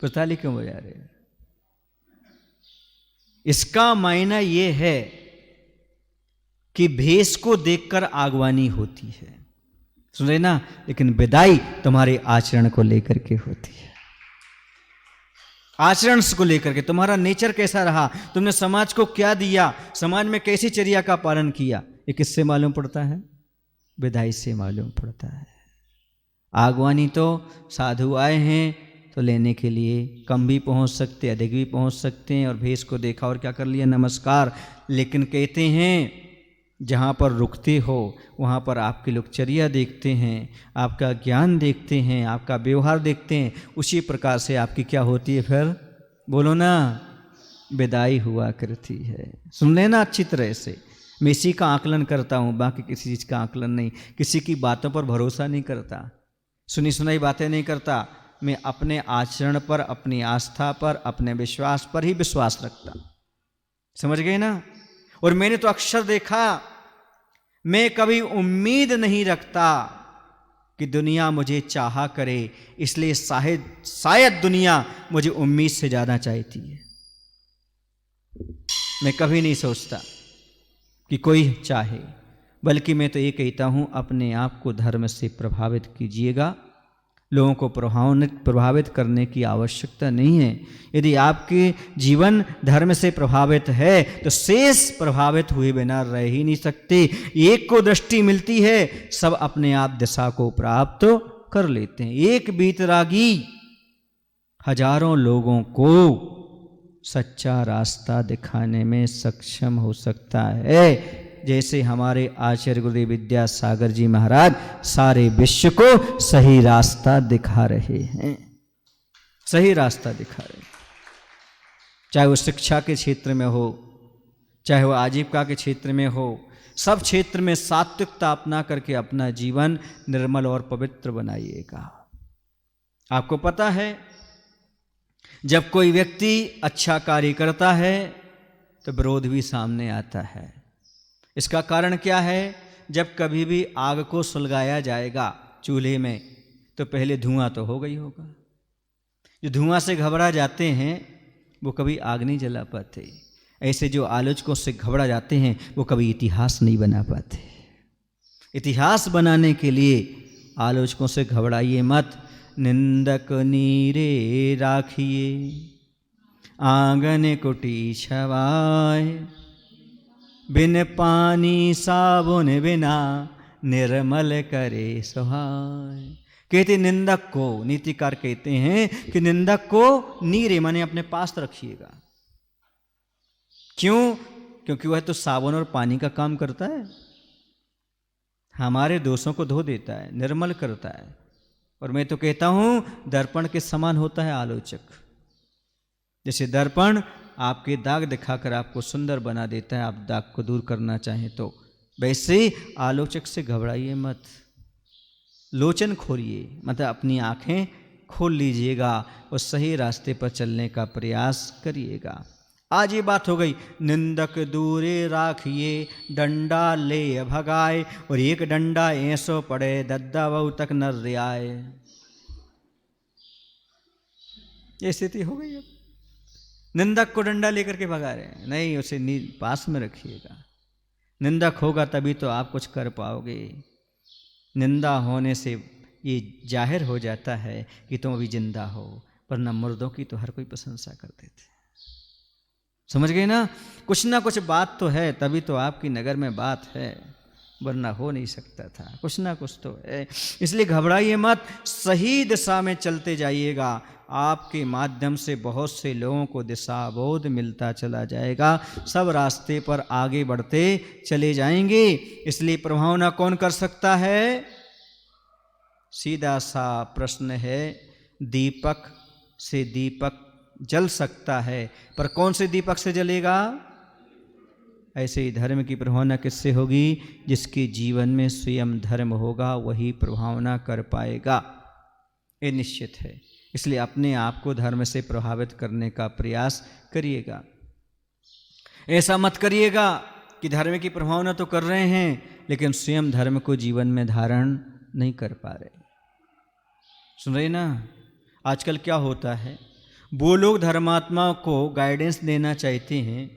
तो ताली क्यों बजा रहे हो? इसका मायना यह है कि भेष को देखकर आगवानी होती है, सुन रहे ना? लेकिन विदाई तुम्हारे आचरण को लेकर के होती है। आचरण को लेकर के तुम्हारा नेचर कैसा रहा, तुमने समाज को क्या दिया, समाज में कैसी चर्या का पालन किया, ये किससे मालूम पड़ता है? विदाई से मालूम पड़ता है। आगवानी तो साधु आए हैं तो लेने के लिए कम भी पहुंच सकते, अधिक भी पहुंच सकते हैं, और भेष को देखा और क्या कर लिया, नमस्कार। लेकिन कहते हैं जहाँ पर रुकते हो वहाँ पर आपकी लोग चर्या देखते हैं, आपका ज्ञान देखते हैं, आपका व्यवहार देखते हैं, उसी प्रकार से आपकी क्या होती है फिर? बोलो ना, विदाई हुआ करती है। सुन लेना अच्छी तरह से। मैं इसी का आकलन करता हूँ, बाकी किसी चीज़ का आकलन नहीं। किसी की बातों पर भरोसा नहीं करता, सुनी सुनाई बातें नहीं करता। मैं अपने आचरण पर, अपनी आस्था पर, अपने विश्वास पर ही विश्वास रखता। समझ गए ना? और मैंने तो अक्सर देखा, मैं कभी उम्मीद नहीं रखता कि दुनिया मुझे चाहा करे, इसलिए शायद दुनिया मुझे उम्मीद से ज़्यादा चाहती है। मैं कभी नहीं सोचता कि कोई चाहे, बल्कि मैं तो ये कहता हूँ, अपने आप को धर्म से प्रभावित कीजिएगा। लोगों को प्रभावित करने की आवश्यकता नहीं है। यदि आपके जीवन धर्म से प्रभावित है तो शेष प्रभावित हुए बिना रह ही नहीं सकते। एक को दृष्टि मिलती है, सब अपने आप दिशा को प्राप्त कर लेते हैं। एक वीतरागी हजारों लोगों को सच्चा रास्ता दिखाने में सक्षम हो सकता है, जैसे हमारे आचार्य गुरुदेव विद्यासागर जी महाराज सारे विश्व को सही रास्ता दिखा रहे हैं। सही रास्ता दिखा रहे हैं, चाहे वो शिक्षा के क्षेत्र में हो, चाहे वो आजीविका के क्षेत्र में हो, सब क्षेत्र में सात्विकता अपना करके अपना जीवन निर्मल और पवित्र बनाइएगा। आपको पता है, जब कोई व्यक्ति अच्छा कार्य करता है तो विरोध भी सामने आता है। इसका कारण क्या है? जब कभी भी आग को सुलगाया जाएगा चूल्हे में, तो पहले धुआं तो हो गई होगा। जो धुआं से घबरा जाते हैं वो कभी आग नहीं जला पाते। ऐसे जो आलोचकों से घबरा जाते हैं वो कभी इतिहास नहीं बना पाते। इतिहास बनाने के लिए आलोचकों से घबराइए मत। निंदक नीरे राखिए आंगन कुटी छवाए, बिन पानी साबुन बिना निर्मल करे सुहाए। कहते निंदक को, नीतिकार कहते हैं कि निंदक को नीरे माने अपने पास रखिएगा। क्यों? क्योंकि वह तो साबुन और पानी का काम करता है, हमारे दोषों को धो देता है, निर्मल करता है। और मैं तो कहता हूं दर्पण के समान होता है आलोचक। जैसे दर्पण आपके दाग दिखाकर आपको सुंदर बना देता है, आप दाग को दूर करना चाहें तो, वैसे आलोचक से घबराइए मत। लोचन खोलिए, मतलब अपनी आंखें खोल लीजिएगा और सही रास्ते पर चलने का प्रयास करिएगा। आज ये बात हो गई, निंदक दूरे राखिए डंडा ले भगाए, और एक डंडा ऐसो पड़े दद्दा बहु तक न रियाए। ये स्थिति हो गई। अब निंदक को डंडा लेकर के भगा रहे हैं, नहीं, उसे पास में रखिएगा। निंदक होगा तभी तो आप कुछ कर पाओगे। निंदा होने से ये जाहिर हो जाता है कि तुम अभी जिंदा हो, वरना मुर्दों की तो हर कोई प्रशंसा करते थे। समझ गए ना? कुछ ना कुछ बात तो है, तभी तो आपकी नगर में बात है, वरना हो नहीं सकता था। कुछ ना कुछ तो है, इसलिए घबराइए मत, सही दिशा में चलते जाइएगा। आपके माध्यम से बहुत से लोगों को दिशा बोध मिलता चला जाएगा, सब रास्ते पर आगे बढ़ते चले जाएंगे। इसलिए प्रभावना कौन कर सकता है? सीधा सा प्रश्न है, दीपक से दीपक जल सकता है, पर कौन से दीपक से जलेगा? ऐसे ही धर्म की प्रभावना किससे होगी? जिसके जीवन में स्वयं धर्म होगा वही प्रभावना कर पाएगा, ये निश्चित है। इसलिए अपने आप को धर्म से प्रभावित करने का प्रयास करिएगा। ऐसा मत करिएगा कि धर्म की प्रभावना तो कर रहे हैं लेकिन स्वयं धर्म को जीवन में धारण नहीं कर पा रहे। सुन रहे ना? आजकल क्या होता है, वो लोग धर्मात्मा को गाइडेंस देना चाहते हैं,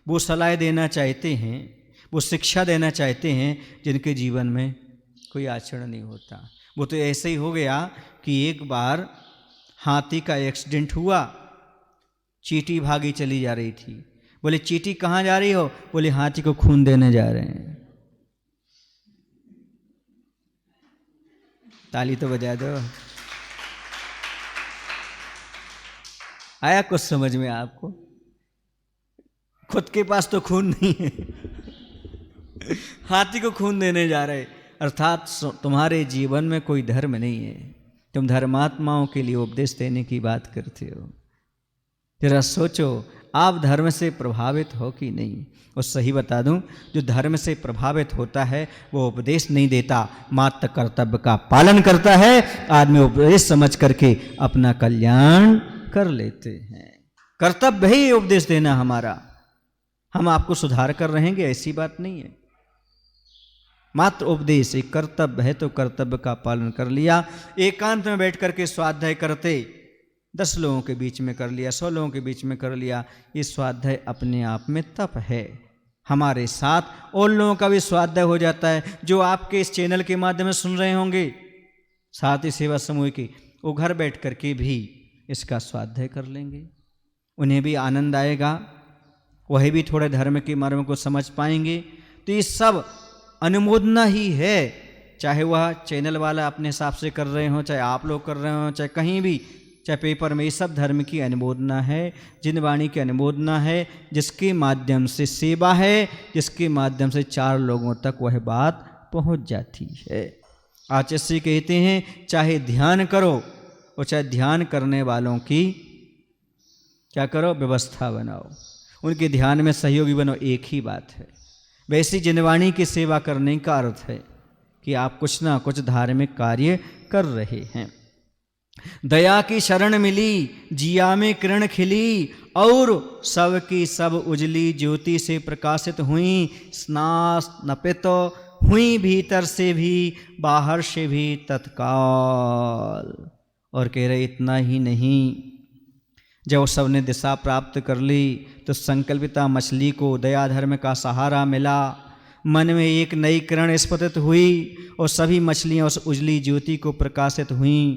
वो सलाह देना चाहते हैं, वो शिक्षा देना चाहते हैं, जिनके जीवन में कोई आचरण नहीं होता। वो तो ऐसे ही हो गया कि एक बार हाथी का एक्सीडेंट हुआ, चींटी भागी चली जा रही थी। बोले चींटी कहाँ जा रही हो? बोले हाथी को खून देने जा रहे हैं। ताली तो बजा दो। आया कुछ समझ में आपको? खुद के पास तो खून नहीं है, हाथी को खून देने जा रहे। अर्थात तुम्हारे जीवन में कोई धर्म नहीं है, तुम धर्मात्माओं के लिए उपदेश देने की बात करते हो। जरा सोचो, आप धर्म से प्रभावित हो कि नहीं? और सही बता दूं, जो धर्म से प्रभावित होता है वो उपदेश नहीं देता, मात्र कर्तव्य का पालन करता है। आदमी उपदेश समझ करके अपना कल्याण कर लेते हैं। कर्तव्य ही उपदेश देना हमारा। हम आपको सुधार कर रहेंगे ऐसी बात नहीं है, मात्र उपदेश एक कर्तव्य है तो कर्तव्य का पालन कर लिया। एकांत में बैठ करके स्वाध्याय करते, 10 लोगों के बीच में कर लिया, 100 लोगों के बीच में कर लिया, ये स्वाध्याय अपने आप में तप है। हमारे साथ और लोगों का भी स्वाध्याय हो जाता है, जो आपके इस चैनल के माध्यम से सुन रहे होंगे, साथी सेवा समूह के, वो घर बैठ करके भी इसका स्वाध्याय कर लेंगे, उन्हें भी आनंद आएगा, वही भी थोड़े धर्म के मर्म को समझ पाएंगे। तो ये सब अनुमोदना ही है, चाहे वह चैनल वाला अपने हिसाब से कर रहे हो, चाहे आप लोग कर रहे हो, चाहे कहीं भी, चाहे पेपर में, ये सब धर्म की अनुमोदना है, जिन वाणी की अनुमोदना है, जिसके माध्यम से सेवा है, जिसके माध्यम से 4 लोगों तक वह बात पहुंच जाती है। आचार्य कहते हैं चाहे ध्यान करो और चाहे ध्यान करने वालों की क्या करो, व्यवस्था बनाओ, उनके ध्यान में सहयोगी बनो, एक ही बात है। वैसी जिनवाणी की सेवा करने का अर्थ है कि आप कुछ ना कुछ धार्मिक कार्य कर रहे हैं। दया की शरण मिली, जिया में किरण खिली, और सब की सब उजली ज्योति से प्रकाशित हुई, स्नास नपित हुई भीतर से भी बाहर से भी तत्काल। और कह रहे इतना ही नहीं, जब सबने दिशा प्राप्त कर ली तो संकल्पिता मछली को दया धर्म का सहारा मिला। मन में एक नई किरण स्फुरित हुई और सभी मछलियां उस उजली ज्योति को प्रकाशित हुईं,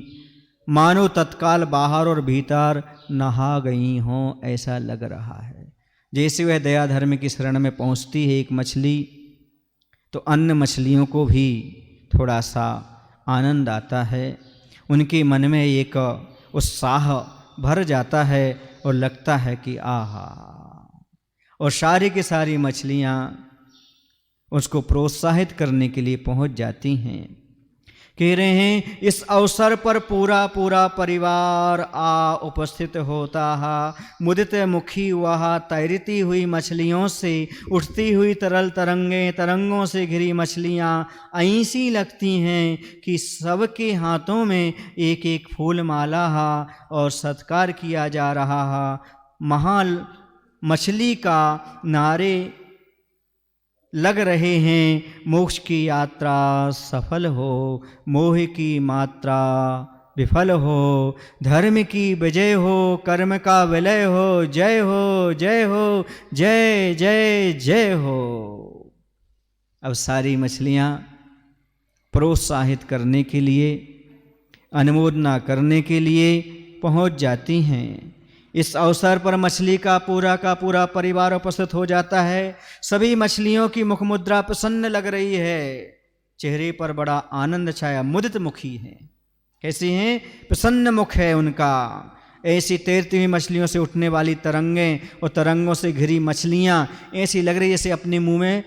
मानो तत्काल बाहर और भीतर नहा गई हों ऐसा लग रहा है। जैसे वह दया धर्म की शरण में पहुंचती है एक मछली, तो अन्य मछलियों को भी थोड़ा सा आनंद आता है, उनके मन में एक उत्साह भर जाता है और लगता है कि आहा, और सारी की सारी मछलियाँ उसको प्रोत्साहित करने के लिए पहुंच जाती हैं। कह रहे हैं इस अवसर पर पूरा पूरा परिवार आ उपस्थित होता है। मुदित मुखी वह तैरती हुई मछलियों से उठती हुई तरल तरंगों से घिरी मछलियाँ ऐसी लगती हैं कि सबके हाथों में एक एक फूल माला है और सत्कार किया जा रहा है। महान मछली का नारे लग रहे हैं, मोक्ष की यात्रा सफल हो, मोह की मात्रा विफल हो, धर्म की विजय हो, कर्म का विलय हो, जय हो जय हो, जय जय जय हो। अब सारी मछलियाँ प्रोत्साहित करने के लिए, अनुमोदना करने के लिए पहुँच जाती हैं। इस अवसर पर मछली का पूरा परिवार उपस्थित हो जाता है। सभी मछलियों की मुखमुद्रा प्रसन्न लग रही है, चेहरे पर बड़ा आनंद छाया, मुदित मुखी है। कैसी हैं? प्रसन्न मुख है उनका। ऐसी तैरती हुई मछलियों से उठने वाली तरंगें और तरंगों से घिरी मछलियाँ ऐसी लग रही जैसे अपने मुंह में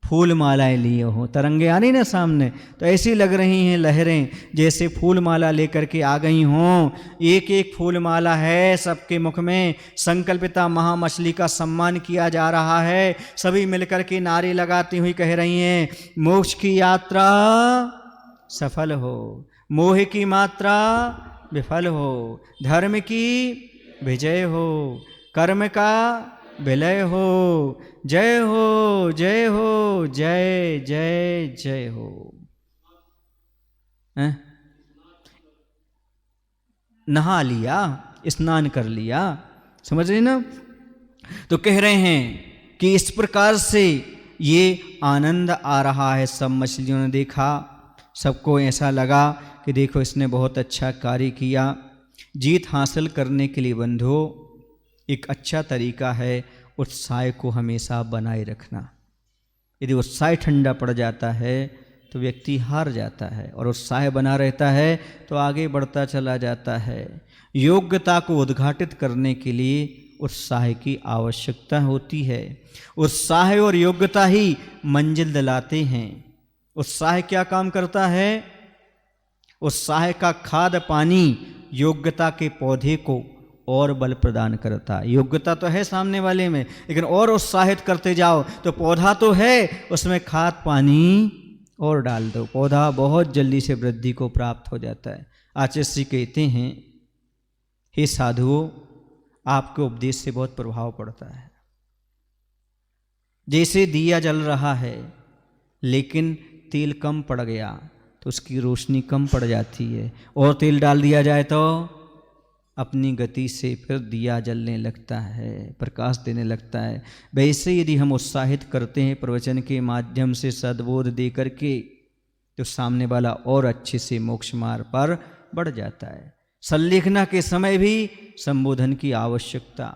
फूल मालाएं लिए हो। तरंगे आ रही ना सामने, तो ऐसी लग रही हैं लहरें जैसे फूल माला लेकर के आ गई हों। एक एक फूल माला है सबके मुख में। संकल्पिता महामछली का सम्मान किया जा रहा है। सभी मिलकर के नारे लगाती हुई कह रही हैं, मोक्ष की यात्रा सफल हो, मोह की मात्रा विफल हो, धर्म की विजय हो, कर्म का विलय हो, जय हो जय हो, जय जय जय हो। नहा लिया, स्नान कर लिया, समझ रहे ना? तो कह रहे हैं कि इस प्रकार से ये आनंद आ रहा है। सब मछलियों ने देखा, सबको ऐसा लगा कि देखो इसने बहुत अच्छा कार्य किया। जीत हासिल करने के लिए बंधुओं एक अच्छा तरीका है उत्साह को हमेशा बनाए रखना। यदि उत्साह ठंडा पड़ जाता है तो व्यक्ति हार जाता है, और उत्साह बना रहता है तो आगे बढ़ता चला जाता है। योग्यता को उद्घाटित करने के लिए उत्साह की आवश्यकता होती है। उत्साह और योग्यता ही मंजिल दिलाते हैं। उत्साह क्या काम करता है? उत्साह का खाद पानी योग्यता के पौधे को और बल प्रदान करता है। योग्यता तो है सामने वाले में, लेकिन और उत्साहित करते जाओ तो पौधा तो है, उसमें खाद पानी और डाल दो, पौधा बहुत जल्दी से वृद्धि को प्राप्त हो जाता है। आचार्य जी कहते हैं, हे साधुओं, आपके उपदेश से बहुत प्रभाव पड़ता है। जैसे दिया जल रहा है लेकिन तेल कम पड़ गया तो उसकी रोशनी कम पड़ जाती है, और तेल डाल दिया जाए तो अपनी गति से फिर दिया जलने लगता है, प्रकाश देने लगता है। वैसे यदि हम उत्साहित करते हैं प्रवचन के माध्यम से सद्बोध दे करके, तो सामने वाला और अच्छे से मोक्ष मार्ग पर बढ़ जाता है। संलेखना के समय भी संबोधन की आवश्यकता,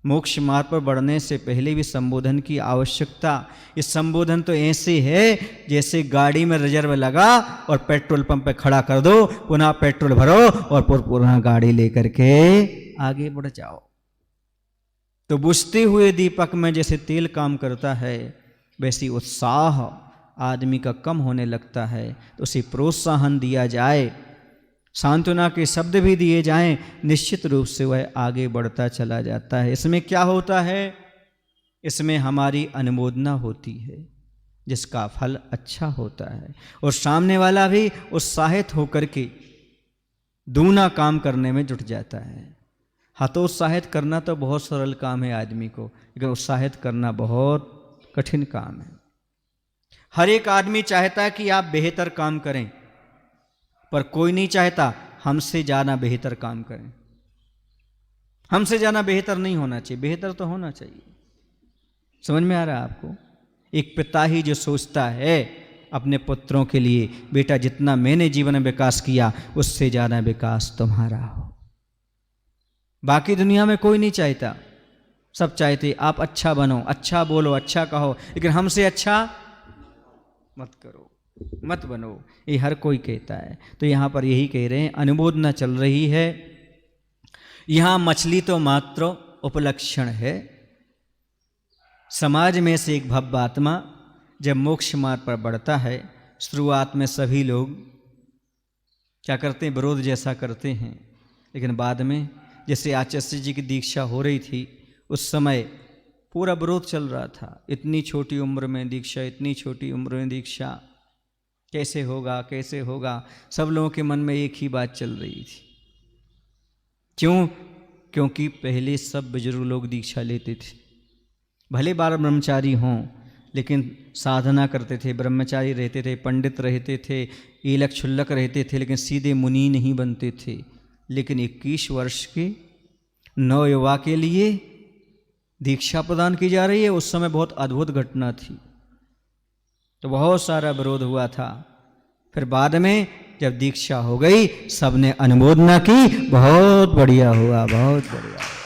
मोक्ष मार्ग पर बढ़ने से पहले भी संबोधन की आवश्यकता। इस संबोधन तो ऐसे है जैसे गाड़ी में रिजर्व लगा और पेट्रोल पंप पे खड़ा कर दो, पुनः पेट्रोल भरो और पुनः गाड़ी लेकर के आगे बढ़ जाओ। तो बुझते हुए दीपक में जैसे तेल काम करता है, वैसे उत्साह आदमी का कम होने लगता है। तो उसे प्रोत्साहन दिया जाए, सांत्वना के शब्द भी दिए जाएं, निश्चित रूप से वह आगे बढ़ता चला जाता है। इसमें क्या होता है? इसमें हमारी अनुमोदना होती है, जिसका फल अच्छा होता है, और सामने वाला भी उत्साहित होकर के दूना काम करने में जुट जाता है। हतोत्साहित करना तो बहुत सरल काम है आदमी को, लेकिन उत्साहित करना बहुत कठिन काम है। हर एक आदमी चाहता है कि आप बेहतर काम करें, पर कोई नहीं चाहता हमसे ज़्यादा बेहतर काम करें। हमसे ज़्यादा बेहतर नहीं होना चाहिए, बेहतर तो होना चाहिए। समझ में आ रहा है आपको? एक पिता ही जो सोचता है अपने पुत्रों के लिए, बेटा जितना मैंने जीवन में विकास किया उससे ज़्यादा विकास तुम्हारा हो। बाकी दुनिया में कोई नहीं चाहता, सब चाहते आप अच्छा बनो, अच्छा बोलो, अच्छा कहो, लेकिन हमसे अच्छा मत करो, मत बनो, ये हर कोई कहता है। तो यहाँ पर यही कह रहे हैं, अनुमोदना चल रही है। यहाँ मछली तो मात्र उपलक्षण है। समाज में से एक भव्य आत्मा जब मोक्ष मार्ग पर बढ़ता है, शुरुआत में सभी लोग क्या करते हैं, विरोध जैसा करते हैं, लेकिन बाद में जैसे आचार्य जी की दीक्षा हो रही थी उस समय पूरा विरोध चल रहा था। इतनी छोटी उम्र में दीक्षा, इतनी छोटी उम्र में दीक्षा, कैसे होगा, कैसे होगा। सब लोगों के मन में एक ही बात चल रही थी। क्यों? क्योंकि पहले सब बुजुर्ग लोग दीक्षा लेते थे, भले 12 ब्रह्मचारी हों, लेकिन साधना करते थे, ब्रह्मचारी रहते थे, पंडित रहते थे, ईलक छुल्लक रहते थे, लेकिन सीधे मुनि नहीं बनते थे। लेकिन 21 वर्ष के नवयुवा के लिए दीक्षा प्रदान की जा रही है। उस समय बहुत अद्भुत घटना थी, तो बहुत सारा विरोध हुआ था। फिर बाद में जब दीक्षा हो गई, सबने अनुमोदना की, बहुत बढ़िया हुआ, बहुत बढ़िया हुआ।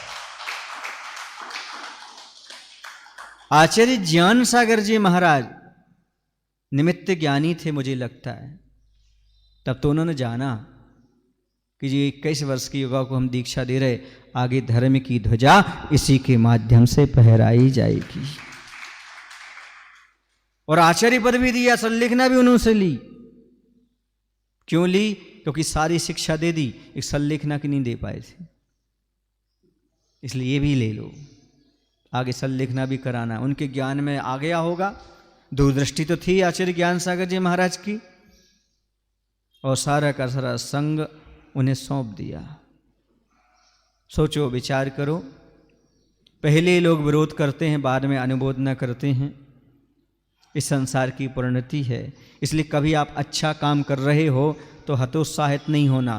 आचार्य ज्ञान सागर जी महाराज निमित्त ज्ञानी थे, मुझे लगता है। तब तो उन्होंने जाना कि जी 21 वर्ष की युवा को हम दीक्षा दे रहे, आगे धर्म की ध्वजा इसी के माध्यम से फहराई जाएगी। और आचार्य पद भी दिया, संलिखना भी उन्होंने ली। क्यों ली? क्योंकि सारी शिक्षा दे दी, एक संलिखना की नहीं दे पाए थे, इसलिए ये भी ले लो, आगे संलिखना भी कराना। उनके ज्ञान में आ गया होगा, दूरदृष्टि तो थी आचार्य ज्ञान सागर जी महाराज की, और सारा का सारा संग उन्हें सौंप दिया। सोचो, विचार करो, पहले लोग विरोध करते हैं, बाद में अनुमोदना करते हैं। इस संसार की परिणति है। इसलिए कभी आप अच्छा काम कर रहे हो तो हतोत्साहित नहीं होना।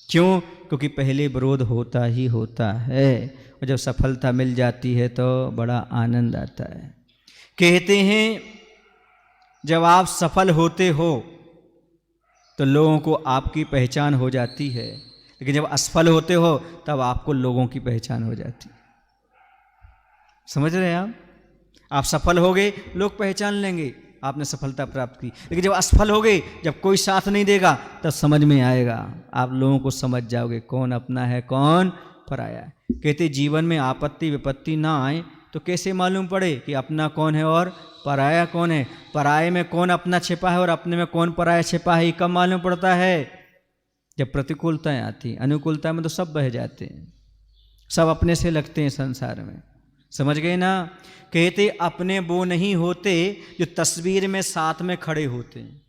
क्यों? क्योंकि पहले विरोध होता ही होता है, और जब सफलता मिल जाती है तो बड़ा आनंद आता है। कहते हैं जब आप सफल होते हो तो लोगों को आपकी पहचान हो जाती है, लेकिन जब असफल होते हो तब आपको लोगों की पहचान हो जाती है। समझ रहे हैं आप सफल हो गए, लोग पहचान लेंगे आपने सफलता प्राप्त की, लेकिन जब असफल हो गए, जब कोई साथ नहीं देगा, तब समझ में आएगा, आप लोगों को समझ जाओगे कौन अपना है कौन पराया है। कहते जीवन में आपत्ति विपत्ति ना आए तो कैसे मालूम पड़े कि अपना कौन है और पराया कौन है। पराये में कौन अपना छिपा है और अपने में कौन पराया छिपा है, ये कब मालूम पड़ता है? जब प्रतिकूलताएं आती। अनुकूलता में तो सब बह जाते हैं, सब अपने से लगते हैं संसार में। समझ गए ना? कहते अपने वो नहीं होते जो तस्वीर में साथ में खड़े होते हैं।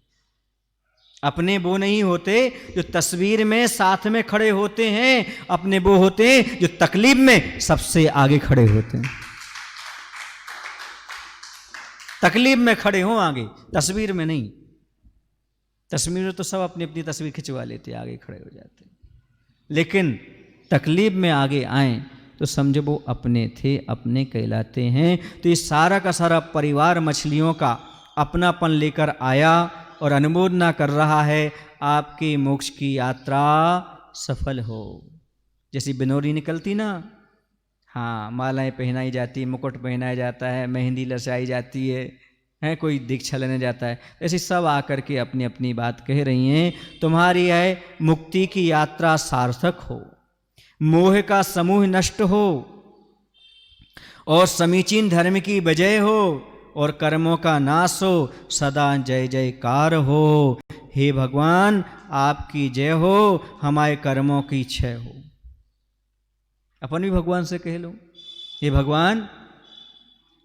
अपने वो नहीं होते जो तस्वीर में साथ में खड़े होते हैं, अपने वो होते हैं जो तकलीफ में सबसे आगे खड़े होते हैं। तकलीफ में खड़े हों आगे, तस्वीर में नहीं। तस्वीर में तो सब अपनी अपनी तस्वीर खिंचवा लेते, आगे खड़े हो जाते, लेकिन तकलीफ में आगे आए तो समझो वो अपने थे, अपने कहलाते हैं। तो ये सारा का सारा परिवार मछलियों का अपनापन लेकर आया और अनुमोदना कर रहा है, आपके मोक्ष की यात्रा सफल हो। जैसी बिनोरी निकलती ना, हाँ, मालाएं पहनाई जाती, मुकुट पहनाया जाता है, मेहंदी लसाई जाती है कोई दीक्षा लेने जाता है, ऐसे सब आकर के अपनी अपनी बात कह रही हैं। तुम्हारी है मुक्ति की यात्रा सार्थक हो, मोह का समूह नष्ट हो, और समीचीन धर्म की विजय हो, और कर्मों का नाश हो, सदा जय जयकार हो। हे भगवान आपकी जय हो, हमारे कर्मों की क्षय हो। अपन भी भगवान से कह लो, हे भगवान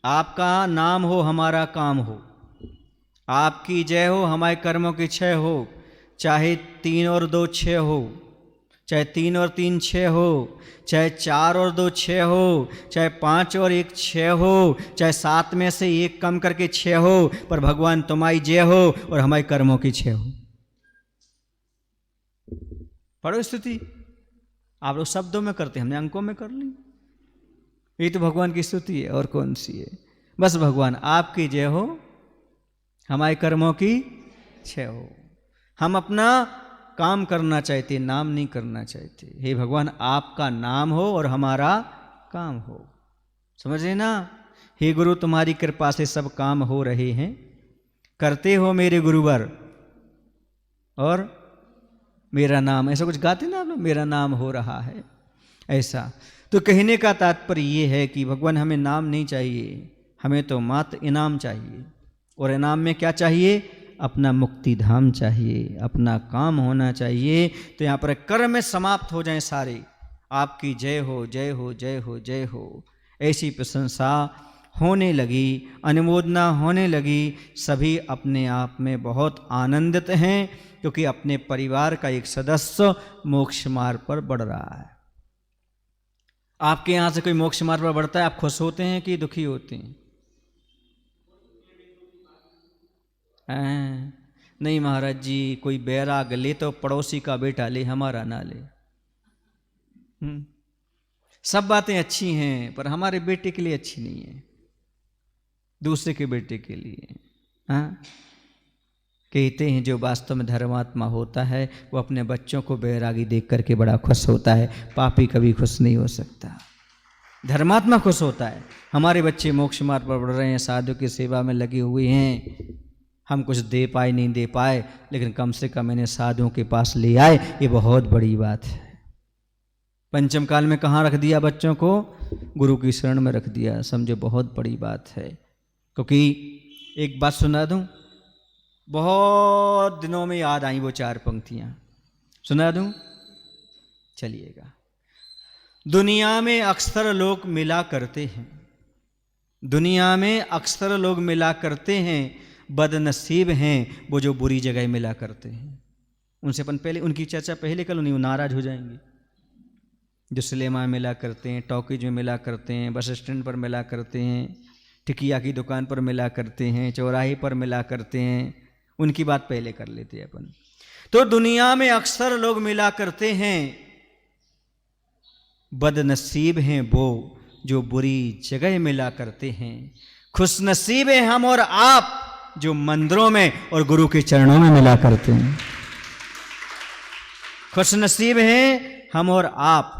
आपका नाम हो, हमारा काम हो, आपकी जय हो, हमारे कर्मों की क्षय हो। चाहे 3 और 2 6 हो, चाहे 3 और 3 6 हो, चाहे 4 और 2 6 हो, चाहे 5 और 1 6 हो, चाहे 7 में से 1 कम करके 6 हो, पर भगवान तुम्हारी जय हो और हमारे कर्मों की क्षय हो। पढ़ो स्थिति, आप लोग शब्दों में करते हैं, हमने अंकों में कर ली। ये तो भगवान की स्तुति है और कौन सी है। बस भगवान आपकी जय हो, हमारे कर्मों की क्षय हो। हम अपना काम करना चाहते, नाम नहीं करना चाहते। हे भगवान आपका नाम हो और हमारा काम हो। समझ रहे ना। हे गुरु तुम्हारी कृपा से सब काम हो रहे हैं, करते हो मेरे गुरुवर और मेरा नाम, ऐसा कुछ गाते ना आप लोग, मेरा नाम हो रहा है ऐसा। तो कहने का तात्पर्य ये है कि भगवान हमें नाम नहीं चाहिए, हमें तो मात्र इनाम चाहिए। और इनाम में क्या चाहिए? अपना मुक्ति धाम चाहिए, अपना काम होना चाहिए। तो यहाँ पर कर्म समाप्त हो जाएं सारे, आपकी जय हो जय हो जय हो जय हो, ऐसी प्रशंसा होने लगी, अनुमोदना होने लगी। सभी अपने आप में बहुत आनंदित हैं, क्योंकि अपने परिवार का एक सदस्य मोक्ष मार्ग पर बढ़ रहा है। आपके यहाँ से कोई मोक्ष मार्ग पर बढ़ता है, आप खुश होते हैं कि दुखी होते हैं? नहीं महाराज जी, कोई बैराग ले तो पड़ोसी का बेटा ले, हमारा ना ले। सब बातें अच्छी हैं, पर हमारे बेटे के लिए अच्छी नहीं है, दूसरे के बेटे के लिए। हाँ, कहते हैं जो वास्तव में धर्मात्मा होता है वो अपने बच्चों को बैरागी देख करके बड़ा खुश होता है, पापी कभी खुश नहीं हो सकता। धर्मात्मा खुश होता है, हमारे बच्चे मोक्ष मार्ग पर बढ़ रहे हैं, साधु की सेवा में लगे हुए हैं, हम कुछ दे पाए नहीं दे पाए, लेकिन कम से कम इन्हें साधुओं के पास ले आए, ये बहुत बड़ी बात है। पंचम काल में कहाँ रख दिया बच्चों को? गुरु की शरण में रख दिया, समझो बहुत बड़ी बात है। क्योंकि एक बात सुना दूं, बहुत दिनों में याद आई वो 4 पंक्तियां, सुना दूं? चलिएगा। दुनिया में अक्सर लोग मिला करते हैं, दुनिया में अक्सर लोग मिला करते हैं, बदनसीब हैं वो जो बुरी जगह मिला करते हैं। उनसे अपन पहले उनकी चर्चा पहले कर लो, नहीं नाराज हो जाएंगे। जो सिनेमा में मिला करते हैं, टॉकीज में मिला करते हैं, बस स्टैंड पर मिला करते हैं, टिकिया की दुकान पर मिला करते हैं, चौराहे पर मिला करते हैं, उनकी बात पहले कर लेते हैं अपन। तो दुनिया में अक्सर लोग मिला करते हैं, बदनसीब हैं वो जो बुरी जगह मिला करते हैं। खुशनसीब हैं हम और आप जो मंदिरों में और गुरु के चरणों में मिला करते हैं। खुशनसीब हैं हम और आप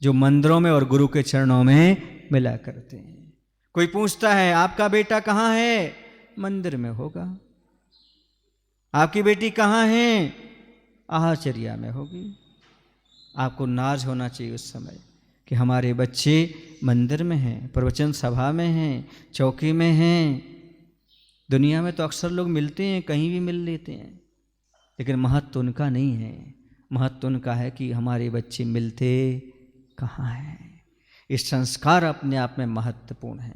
जो मंदिरों में और गुरु के चरणों में मिला करते हैं। कोई पूछता है आपका बेटा कहाँ है? मंदिर में होगा। आपकी बेटी कहाँ है? आहाचर्या में होगी। आपको नाज होना चाहिए उस समय कि हमारे बच्चे मंदिर में हैं, प्रवचन सभा में हैं, चौकी में हैं। दुनिया में तो अक्सर लोग मिलते हैं, कहीं भी मिल लेते हैं, लेकिन महत्व उनका नहीं है। महत्व उनका है कि हमारे बच्चे मिलते कहाँ हैं। इस संस्कार अपने आप में महत्वपूर्ण है।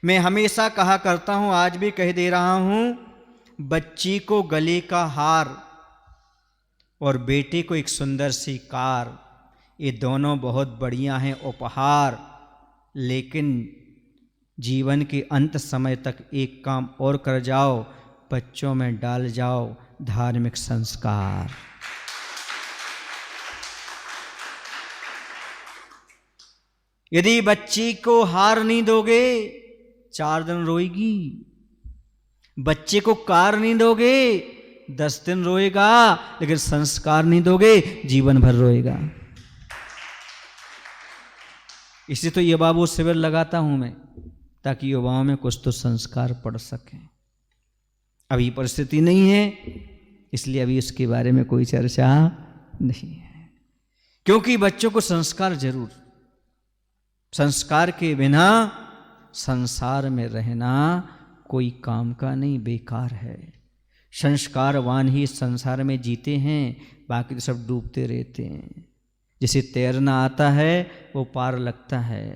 मैं हमेशा कहा करता हूँ, आज भी कह दे रहा हूँ, बच्ची को गले का हार और बेटे को एक सुंदर सी कार, ये दोनों बहुत बढ़िया हैं उपहार, लेकिन जीवन के अंत समय तक एक काम और कर जाओ, बच्चों में डाल जाओ धार्मिक संस्कार। यदि बच्ची को हार नहीं दोगे 4 दिन रोएगी, बच्चे को कार नहीं दोगे 10 दिन रोएगा, लेकिन संस्कार नहीं दोगे जीवन भर रोएगा। इसी तो ये बाबू शिविर लगाता हूं मैं, ताकि युवाओं में कुछ तो संस्कार पड़ सके। अभी परिस्थिति नहीं है, इसलिए अभी इसके बारे में कोई चर्चा नहीं है, क्योंकि बच्चों को संस्कार जरूर, संस्कार के बिना संसार में रहना कोई काम का नहीं, बेकार है। संस्कारवान ही संसार में जीते हैं, बाकी तो सब डूबते रहते हैं। जिसे तैरना आता है वो पार लगता है।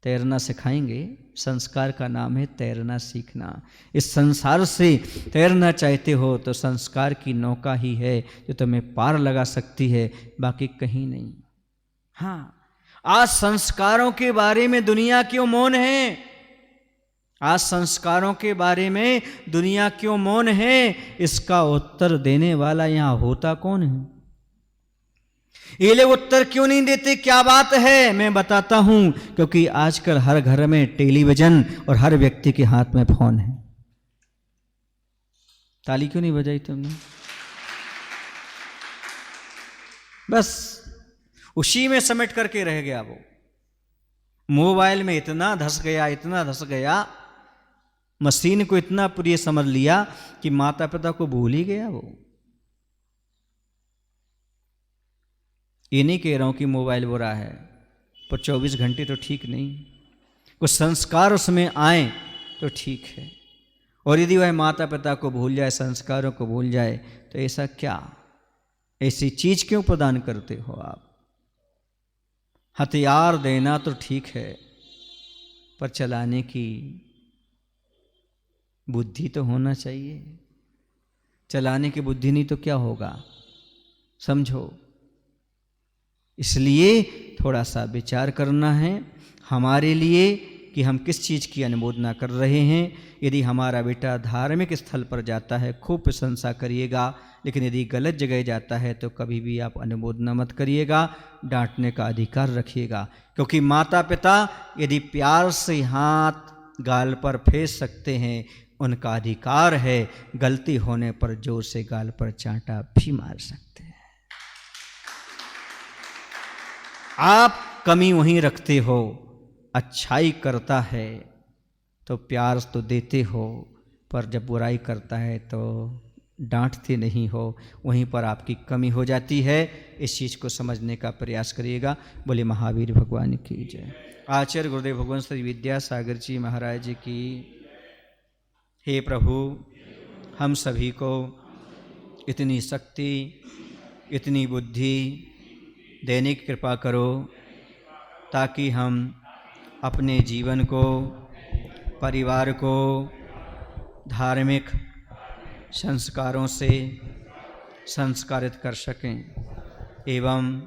तैरना सिखाएंगे, संस्कार का नाम है तैरना सीखना। इस संसार से तैरना चाहते हो तो संस्कार की नौका ही है जो तुम्हें पार लगा सकती है, बाकी कहीं नहीं। हाँ, आज संस्कारों के बारे में दुनिया क्यों मौन है? आज संस्कारों के बारे में दुनिया क्यों मौन है? इसका उत्तर देने वाला यहाँ होता कौन है? ये लोग उत्तर क्यों नहीं देते, क्या बात है? मैं बताता हूं, क्योंकि आजकल हर घर में टेलीविजन और हर व्यक्ति के हाथ में फोन है। ताली क्यों नहीं बजाई तुमने? बस उसी में समेट करके रह गया वो। मोबाइल में इतना धस गया, मशीन को इतना प्रिय समझ लिया कि माता पिता को भूल ही गया वो। ये नहीं कह रहा हूं कि मोबाइल बुरा है, पर 24 घंटे तो ठीक नहीं। कुछ संस्कार उसमें आए तो ठीक है, और यदि वह माता पिता को भूल जाए, संस्कारों को भूल जाए, तो ऐसा क्या, ऐसी चीज क्यों प्रदान करते हो आप? हथियार देना तो ठीक है, पर चलाने की बुद्धि तो होना चाहिए। चलाने की बुद्धि नहीं तो क्या होगा, समझो। इसलिए थोड़ा सा विचार करना है हमारे लिए कि हम किस चीज़ की अनुमोदना कर रहे हैं। यदि हमारा बेटा धार्मिक स्थल पर जाता है, खूब प्रशंसा करिएगा, लेकिन यदि गलत जगह जाता है तो कभी भी आप अनुमोदना मत करिएगा, डांटने का अधिकार रखिएगा। क्योंकि माता पिता यदि प्यार से हाथ गाल पर फेंस सकते हैं, उनका अधिकार है। गलती होने पर जोर से गाल पर चांटा भी मार सकते हैं। आप कमी वहीं रखते हो, अच्छाई करता है तो प्यार तो देते हो, पर जब बुराई करता है तो डांटते नहीं हो, वहीं पर आपकी कमी हो जाती है। इस चीज़ को समझने का प्रयास करिएगा। बोले महावीर भगवान की जय। आचार्य गुरुदेव भगवान श्री विद्यासागर जी महाराज जी की। हे प्रभु, हम सभी को इतनी शक्ति, इतनी बुद्धि देने की कृपा करो, ताकि हम अपने जीवन को, परिवार को धार्मिक संस्कारों से संस्कारित कर सकें एवं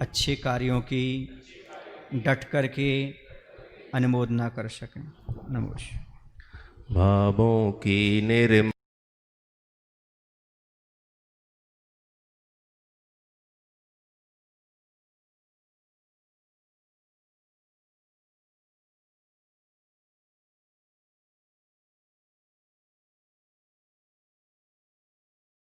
अच्छे कार्यों की डट कर के अनुमोदना कर सकें। नमस्कार। भावों की निर्मल